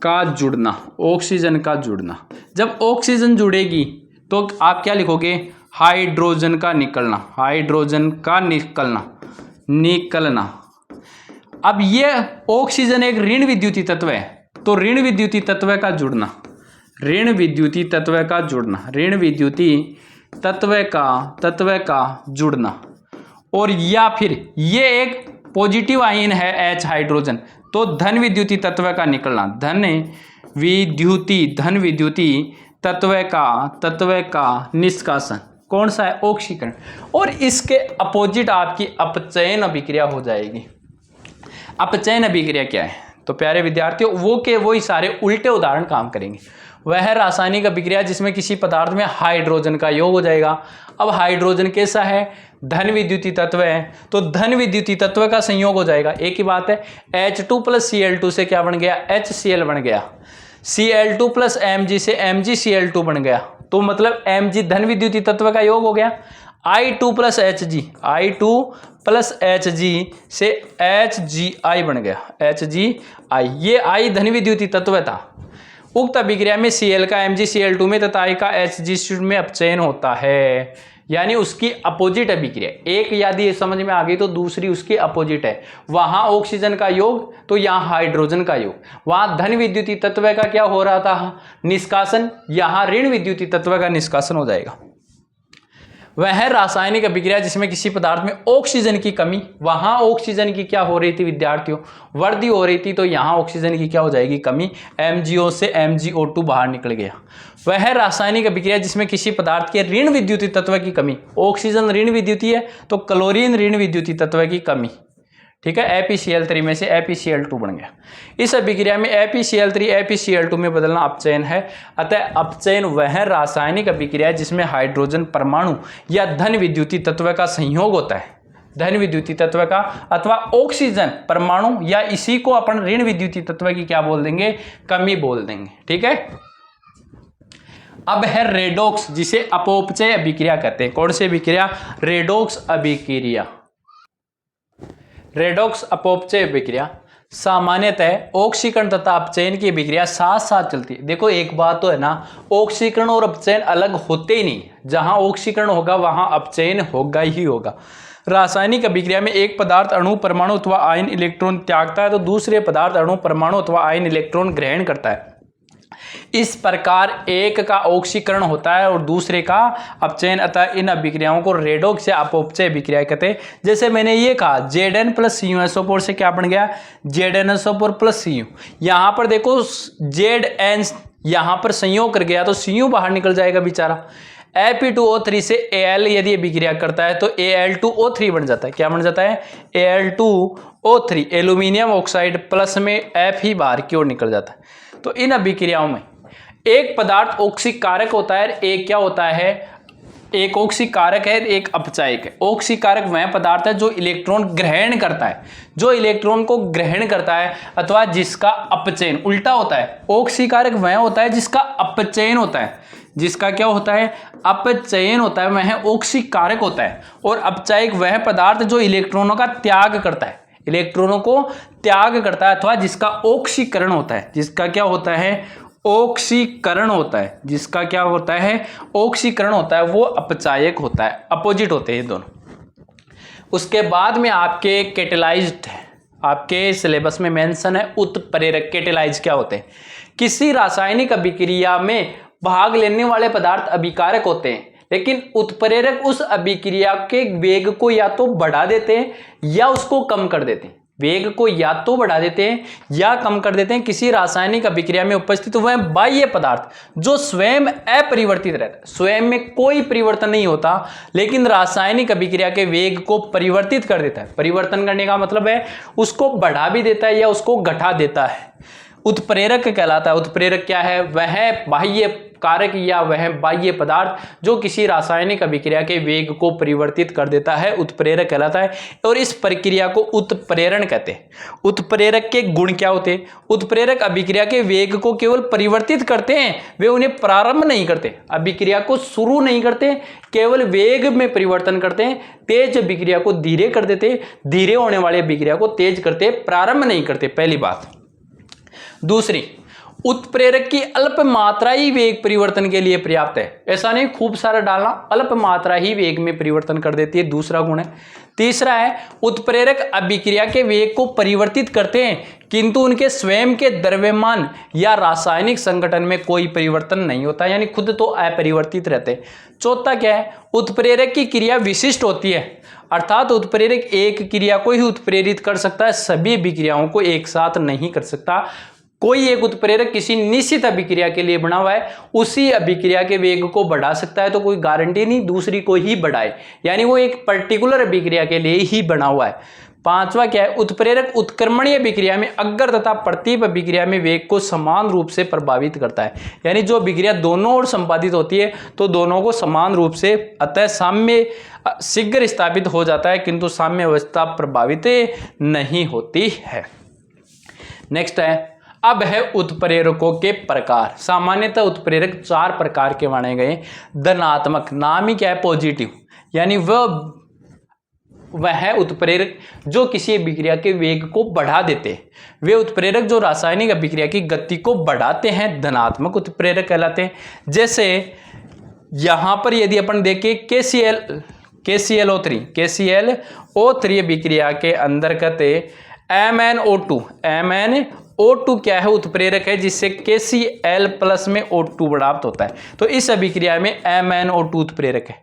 का जुड़ना, ऑक्सीजन का जुड़ना। जब ऑक्सीजन जुड़ेगी तो आप क्या लिखोगे, हाइड्रोजन का निकलना, हाइड्रोजन का निकलना, निकलना। अब ये ऑक्सीजन एक ऋण विद्युतीय तत्व है, तो ऋण विद्युतीय तत्व का जुड़ना, ऋण विद्युतीय तत्व का जुड़ना, ऋण विद्युतीय तत्व का जुड़ना, और या फिर ये एक पॉजिटिव आयन है H हाइड्रोजन, तो धन विद्युतीय तत्व का निकलना, धन विद्युतीय तत्व का निष्कासन, कौन सा है, ऑक्सीकरण। और इसके अपोजिट आपकी अपचयन अभिक्रिया हो जाएगी। अपचयन अभिक्रिया क्या है, तो प्यारे विद्यार्थियों वो ही सारे उल्टे उदाहरण काम करेंगे। वह रासायनिक अभिक्रिया जिसमें किसी पदार्थ में हाइड्रोजन का योग हो जाएगा। अब हाइड्रोजन कैसा है, धन विद्युतीय तत्व है, तो धन विद्युतीय तत्व का संयोग हो जाएगा। एक ही बात है, H2+Cl2 से क्या बन गया, HCl बन गया। Cl2+Mg से MgCl2 बन गया, तो मतलब Mg धन विद्युतीय तत्व का योग हो गया। I2 plus H G, I2 plus H G से HgI बन गया, HgI। ये I धन विद्युतीय तत्व था। उक्त अभिक्रिया में Cl का MgCl2 में तथा I का HgCl में अपचयन होता है, यानी उसकी अपोजिट अभिक्रिया। एक यदि ये समझ में आ गई तो दूसरी उसकी अपोजिट है। वहां ऑक्सीजन का योग तो यहाँ हाइड्रोजन का योग। वहां धन विद्युतीय तत्व का क्या हो रहा था, निष्कासन, यहाँ ऋण विद्युतीय तत्व का निष्कासन हो जाएगा। वह रासायनिक अभिक्रिया जिसमें किसी पदार्थ में ऑक्सीजन की कमी, वहां ऑक्सीजन की क्या हो रही थी विद्यार्थियों, वृद्धि हो रही थी, तो यहां ऑक्सीजन की क्या हो जाएगी, कमी। MgO से MgO2 बाहर निकल गया। वह रासायनिक अभिक्रिया जिसमें किसी पदार्थ के ऋण विद्युतीय तत्व की कमी, ऑक्सीजन ऋण विद्युतीय है तो क्लोरीन ऋण विद्युतीय तत्व की कमी, ठीक है। ApCl3 में से ApCl2 बन गया। इस अभिक्रिया में ApCl3 ApCl2 में बदलना अपचयन है। अतः अपचयन वह रासायनिक अभिक्रिया जिसमें हाइड्रोजन परमाणु या धन विद्युतीय तत्व का संयोग होता है, धन विद्युतीय तत्व का, अथवा ऑक्सीजन परमाणु, या इसी को अपन ऋण विद्युतीय तत्व की क्या बोल देंगे, कमी बोल देंगे, ठीक है। अब है रेडॉक्स, जिसे अपोपचय अभिक्रिया कहते हैं। कौन सी अभिक्रिया, रेडॉक्स अभिक्रिया। रेडॉक्स अपोपचय अभिक्रिया सामान्यतः ऑक्सीकरण तथा अपचयन की अभिक्रिया साथ साथ चलती है। देखो एक बात तो है ना, ऑक्सीकरण और अपचयन अलग होते ही नहीं। जहां ऑक्सीकरण होगा वहां अपचयन होगा ही होगा। रासायनिक अभिक्रिया में एक पदार्थ अणु परमाणु अथवा आयन इलेक्ट्रॉन त्यागता है तो दूसरे पदार्थ अणु परमाणु अथवा आयन इलेक्ट्रॉन ग्रहण करता है। इस प्रकार एक का ऑक्सीकरण होता है और दूसरे का अपचयन। अतः इन अभिक्रियाओं को रेडॉक्स या अपोपचय अभिक्रिया कहते हैं। जैसे मैंने ये कहा Zn प्लस CuSO4 से क्या बन गया, ZnSO4 प्लस Cu। यहां पर देखो Zn यहां पर संयोग कर गया तो Cu बाहर निकल जाएगा बेचारा। Fe2O3 से Al यदि अभिक्रिया करता है तो Al2O3 बन जाता है। क्या बन जाता है, Al2O3, एल्यूमिनियम ऑक्साइड प्लस में F ही बाहर की ओर निकल जाता है। तो इन अभिक्रियाओं में एक पदार्थ ऑक्सीकारक होता है, एक क्या होता है, एक ऑक्सीकारक है, एक अपचायक है। ऑक्सीकारक वह पदार्थ है जो इलेक्ट्रॉन ग्रहण करता है, जो इलेक्ट्रॉन को ग्रहण करता है, अथवा जिसका अपचयन उल्टा होता है। ऑक्सीकारक वह होता है जिसका अपचयन होता है, जिसका क्या होता है, अपचयन होता है, वह ऑक्सीकारक होता है। और अपचायक वह पदार्थ जो इलेक्ट्रॉनों का त्याग करता है, इलेक्ट्रॉनों को त्याग करता है, अथवा जिसका ऑक्सीकरण होता है, जिसका क्या होता है, ऑक्सीकरण होता है, जिसका क्या होता है, ऑक्सीकरण होता है, वो अपचायक होता है। अपोजिट होते हैं दोनों। उसके बाद में आपके कैटेलाइज्ड है, आपके सिलेबस में मेंशन है उत्प्रेरक। कैटेलाइज क्या होते हैं, किसी रासायनिक अभिक्रिया में भाग लेने वाले पदार्थ अभिकारक होते हैं, लेकिन उत्प्रेरक उस अभिक्रिया के वेग को या तो बढ़ा देते हैं या उसको कम कर देते हैं। वेग को या तो बढ़ा देते हैं या कम कर देते हैं। किसी रासायनिक अभिक्रिया में उपस्थित वह बाह्य पदार्थ जो स्वयं अपरिवर्तित रहता है, स्वयं में कोई परिवर्तन नहीं होता, लेकिन रासायनिक अभिक्रिया के वेग को परिवर्तित कर देता है। परिवर्तन करने का मतलब है उसको बढ़ा भी देता है या उसको घटा देता है, उत्प्रेरक कहलाता है। उत्प्रेरक क्या है, वह बाह्य कारक या वह बाह्य पदार्थ जो किसी रासायनिक अभिक्रिया के वेग को परिवर्तित कर देता है, उत्प्रेरक कहलाता है। और इस प्रक्रिया को उत्प्रेरण कहते हैं। उत्प्रेरक के गुण क्या होते हैं, उत्प्रेरक अभिक्रिया के वेग को केवल परिवर्तित करते हैं, वे उन्हें प्रारंभ नहीं करते, अभिक्रिया को शुरू नहीं करते, केवल वेग में परिवर्तन करते हैं। तेज अभिक्रिया को धीरे कर देते, धीरे होने वाली अभिक्रिया को तेज करते, प्रारंभ नहीं करते, पहली बात। दूसरी, उत्प्रेरक की अल्प मात्रा ही वेग परिवर्तन के लिए पर्याप्त है। ऐसा नहीं खूब सारा डालना, अल्प मात्रा ही वेग में परिवर्तन कर देती है, दूसरा गुण है। तीसरा है, उत्प्रेरक अभिक्रिया के वेग को परिवर्तित करते हैं किंतु उनके स्वयं के द्रव्यमान या रासायनिक संगठन में कोई परिवर्तन नहीं होता, यानी खुद तो अपरिवर्तित रहते हैं। चौथा क्या है, उत्प्रेरक की क्रिया विशिष्ट होती है, अर्थात उत्प्रेरक एक क्रिया को ही उत्प्रेरित कर सकता है, सभी अभिक्रियाओं को एक साथ नहीं कर सकता। कोई एक उत्प्रेरक किसी निश्चित अभिक्रिया के लिए बना हुआ है, उसी अभिक्रिया के वेग को बढ़ा सकता है, तो कोई गारंटी नहीं दूसरी को ही बढ़ाए, यानी वो एक पर्टिकुलर अभिक्रिया के लिए ही बना हुआ है। पांचवा क्या है, उत्प्रेरक उत्क्रमणीय अभिक्रिया में अग्र तथा प्रतीप अभिक्रिया में वेग को समान रूप से प्रभावित करता है, यानी जो अभिक्रिया दोनों ओर संपादित होती है तो दोनों को समान रूप से, अतः साम्य शीघ्र स्थापित हो जाता है किंतु साम्य अवस्था प्रभावित नहीं होती है। नेक्स्ट है, अब है उत्प्रेरकों के प्रकार। सामान्यतः उत्प्रेरक चार प्रकार के माने गए। धनात्मक, नाम ही क्या है, पॉजिटिव, यानी वह उत्प्रेरक जो किसी अभिक्रिया के वेग को बढ़ा देते हैं, वे उत्प्रेरक जो रासायनिक अभिक्रिया की गति को बढ़ाते हैं धनात्मक उत्प्रेरक कहलाते हैं। जैसे यहां पर यदि अपन देखें KClO3 अभिक्रिया के अंतर्गत MnO2 क्या है उत्प्रेरक है, जिससे KCl प्लस में O2 प्राप्त होता है। तो इस अभिक्रिया में MnO2 उत्प्रेरक है।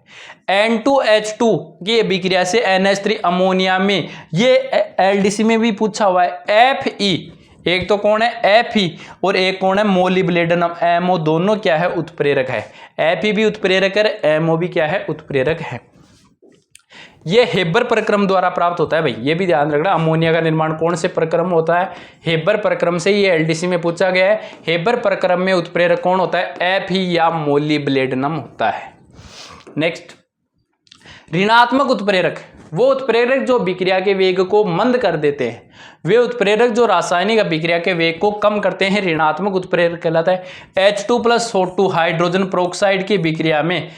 N2H2 की अभिक्रिया से NH3 अमोनिया में, ये LDC में भी पूछा हुआ है, Fe, एक तो कौन है Fe और एक कौन है मोलिब्लेडनम MO, दोनों क्या है उत्प्रेरक है। Fe भी उत्प्रेरक है, MO भी क्या है उत्प्रेरक है। ये हेबर प्रक्रम द्वारा प्राप्त होता है भाई, ये भी ध्यान रखना। अमोनिया का निर्माण कौन से प्रक्रम होता है, हेबर प्रक्रम से। ये LDC में पूछा गया है, हेबर प्रक्रम में उत्प्रेरक कौन होता है, Fe या मोलिब्लेडनम होता है। नेक्स्ट, ऋणात्मक उत्प्रेरक, वो उत्प्रेरक जो अभिक्रिया के वेग को मंद कर देते हैं, वे उत्प्रेरक जो रासायनिक अभिक्रिया के वेग को कम करते हैं ऋणात्मक उत्प्रेरक कहलाता है। H2+O2 हाइड्रोजन पेरोक्साइड की अभिक्रिया में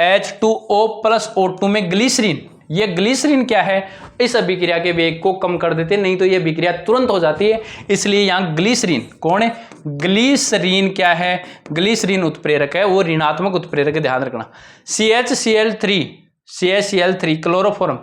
H2O+O2 में ग्लिसरीन, ये ग्लिसरीन क्या है, इस अभिक्रिया के वेग को कम कर देते हैं, नहीं तो ये अभिक्रिया तुरंत हो जाती है, इसलिए यहां ग्लिसरीन कौन है, ग्लिसरीन क्या है, ग्लिसरीन उत्प्रेरक है, वो ऋणात्मक उत्प्रेरक है, ध्यान रखना। CHCl3 क्लोरोफॉर्म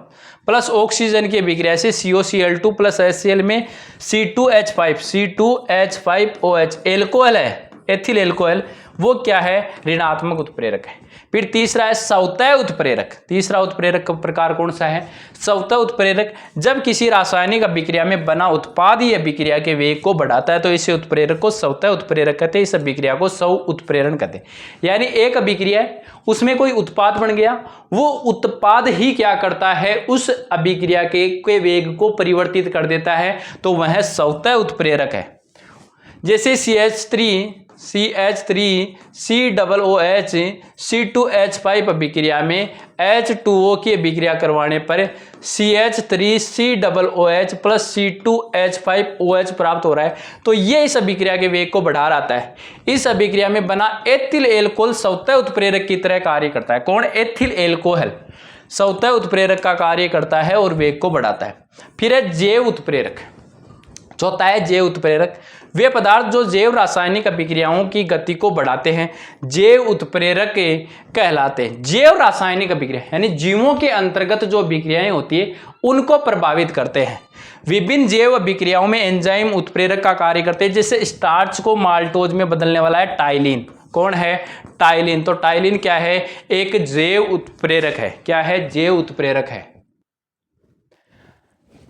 प्लस ऑक्सीजन की अभिक्रिया से COCl2 प्लस HCl में C2H5OH एल्कोहल है, एथिल एल्कोहल, वो क्या है ऋणात्मक उत्प्रेरक है। फिर तीसरा है सवतः उत्प्रेरक। तीसरा उत्प्रेरक का प्रकार कौन सा है, सवतः उत्प्रेरक, जब किसी रासायनिक अभिक्रिया में बना उत्पाद ही अभिक्रिया के वेग को बढ़ाता है तो इसे उत्प्रेरक को सवतः उत्प्रेरक कहते हैं, इस अभिक्रिया को सव उत्प्रेरण कहते हैं। यानी एक अभिक्रिया है, उसमें कोई उत्पाद बन गया, वो उत्पाद ही क्या करता है, उस अभिक्रिया के वेग को परिवर्तित कर देता है, तो वह सवतः उत्प्रेरक है। जैसे CH3COOH C2H5 अभिक्रिया में H2O की अभिक्रिया करवाने पर CH3COOH प्लस C2H5OH प्राप्त हो रहा है, तो ये इस अभिक्रिया के वेग को बढ़ा रहता है। इस अभिक्रिया में बना एथिल एल्कोहल सवतः उत्प्रेरक की तरह कार्य करता है। कौन, एथिल एल्कोहल सवतः उत्प्रेरक का कार्य करता है और वेग को बढ़ाता है। फिर है जैव उत्प्रेरक, चौथा है जैव उत्प्रेरक, वे पदार्थ जो जैव रासायनिक अभिक्रियाओं की गति को बढ़ाते हैं जैव उत्प्रेरक कहलाते हैं। जैव रासायनिक अभिक्रिया यानी जीवों के अंतर्गत जो अभिक्रियाएं होती है उनको प्रभावित करते हैं। विभिन्न जैव अभिक्रियाओं में एंजाइम उत्प्रेरक का कार्य करते हैं, जैसे स्टार्च को माल्टोज में बदलने वाला है टाइलिन। कौन है, टाइलिन। तो टाइलिन क्या है, एक जैव उत्प्रेरक है। क्या है, जैव उत्प्रेरक है।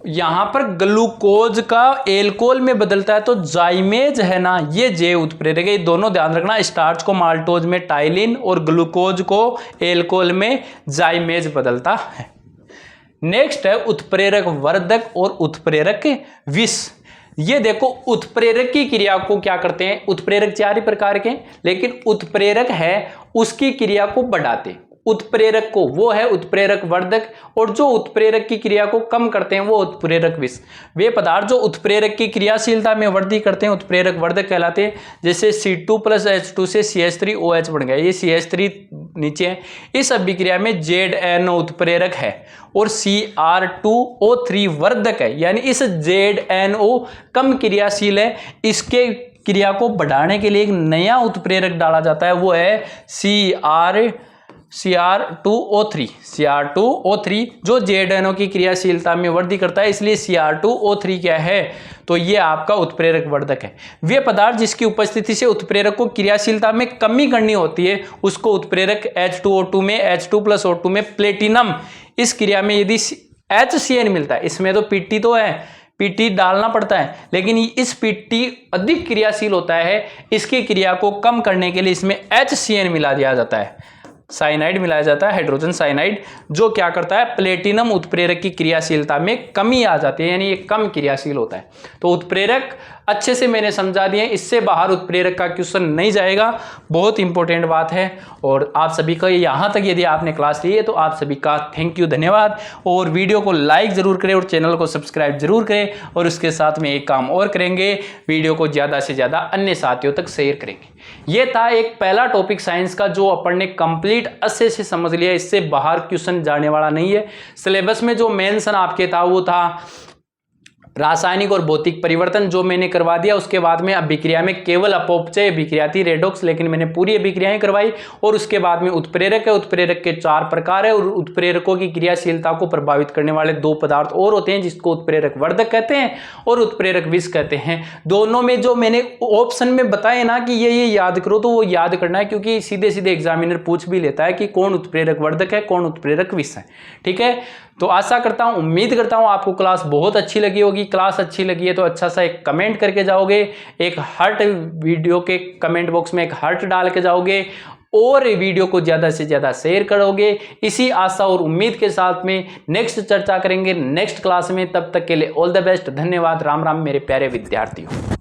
यहां पर ग्लूकोज का एल्कोहल में बदलता है तो जाइमेज है ना, ये जैव उत्प्रेरक है। दोनों ध्यान रखना, स्टार्च को माल्टोज में टाइलिन और ग्लूकोज को एल्कोहल में जाइमेज बदलता है। नेक्स्ट है उत्प्रेरक वर्धक और उत्प्रेरक विष। ये देखो उत्प्रेरक की क्रिया को क्या करते हैं, उत्प्रेरक चार ही प्रकार के, लेकिन उत्प्रेरक है उसकी क्रिया को बढ़ाते, उत्प्रेरक को, वो है उत्प्रेरक वर्धक, और जो उत्प्रेरक की क्रिया को कम करते हैं वो उत्प्रेरक विष। वे पदार्थ जो उत्प्रेरक की क्रियाशीलता में वृद्धि करते हैं उत्प्रेरक वर्धक कहलाते हैं। जैसे C2+H2 से CH3OH बन गया, ये CH3 नीचे है। इस अभिक्रिया में ZNO उत्प्रेरक है और Cr2O3 वर्धक है, यानी इस ZNO कम क्रियाशील है, इसके क्रिया को बढ़ाने के लिए एक नया उत्प्रेरक डाला जाता है, वो है CR2O3 जो ZNO की क्रियाशीलता में वृद्धि करता है, इसलिए Cr2O3 क्या है, तो ये आपका उत्प्रेरक वर्धक है। वे पदार्थ जिसकी उपस्थिति से उत्प्रेरक को क्रियाशीलता में कमी करनी होती है उसको उत्प्रेरक H2O2 में H2+O2 में प्लेटिनम, इस क्रिया में यदि HCN मिलता है, इसमें तो PT तो है, PT डालना पड़ता है, लेकिन इस PT अधिक क्रियाशील होता है, इसकी क्रिया को कम करने के लिए इसमें HCN मिला दिया जाता है, साइनाइड मिलाया जाता है, हाइड्रोजन साइनाइड, जो क्या करता है, प्लेटिनम उत्प्रेरक की क्रियाशीलता में कमी आ जाती है, यानी ये कम क्रियाशील होता है। तो उत्प्रेरक अच्छे से मैंने समझा दिए, इससे बाहर उत्प्रेरक का क्वेश्चन नहीं जाएगा, बहुत इंपॉर्टेंट बात है। और आप सभी का यहाँ तक यदि आपने क्लास ली है तो आप सभी का थैंक यू, धन्यवाद। और वीडियो को लाइक जरूर करें और चैनल को सब्सक्राइब जरूर करें, और उसके साथ में एक काम और करेंगे, वीडियो को ज़्यादा से ज़्यादा अन्य साथियों तक शेयर करेंगे। ये था एक पहला टॉपिक साइंस का जो अपन ने कंप्लीट अच्छे से समझ लिया, इससे बाहर क्वेश्चन जाने वाला नहीं है। सिलेबस में जो मेंशन आपके था वो था रासायनिक और भौतिक परिवर्तन, जो मैंने करवा दिया। उसके बाद में अभिक्रिया में केवल अपव्यय अभिक्रिया थी, रेडॉक्स, लेकिन मैंने पूरी अभिक्रियाएं करवाई। और उसके बाद में उत्प्रेरक है, उत्प्रेरक के 4 प्रकार है, और उत्प्रेरकों की क्रियाशीलता को प्रभावित करने वाले 2 पदार्थ और होते हैं, जिसको उत्प्रेरक वर्धक कहते हैं और उत्प्रेरक विष कहते हैं। दोनों में जो मैंने ऑप्शन में बताए ना कि ये याद करो, तो वो याद करना है, क्योंकि सीधे सीधे एग्जामिनर पूछ भी लेता है कि कौन उत्प्रेरक वर्धक है, कौन उत्प्रेरक विष है। ठीक है, तो आशा करता हूं, उम्मीद करता हूं आपको क्लास बहुत अच्छी लगी होगी। क्लास अच्छी लगी है तो अच्छा सा एक कमेंट करके जाओगे, एक हार्ट, वीडियो के कमेंट बॉक्स में एक हार्ट डाल के जाओगे, और वीडियो को ज़्यादा से ज़्यादा शेयर करोगे। इसी आशा और उम्मीद के साथ में नेक्स्ट चर्चा करेंगे नेक्स्ट क्लास में। तब तक के लिए ऑल द बेस्ट, धन्यवाद, राम राम मेरे प्यारे विद्यार्थियों।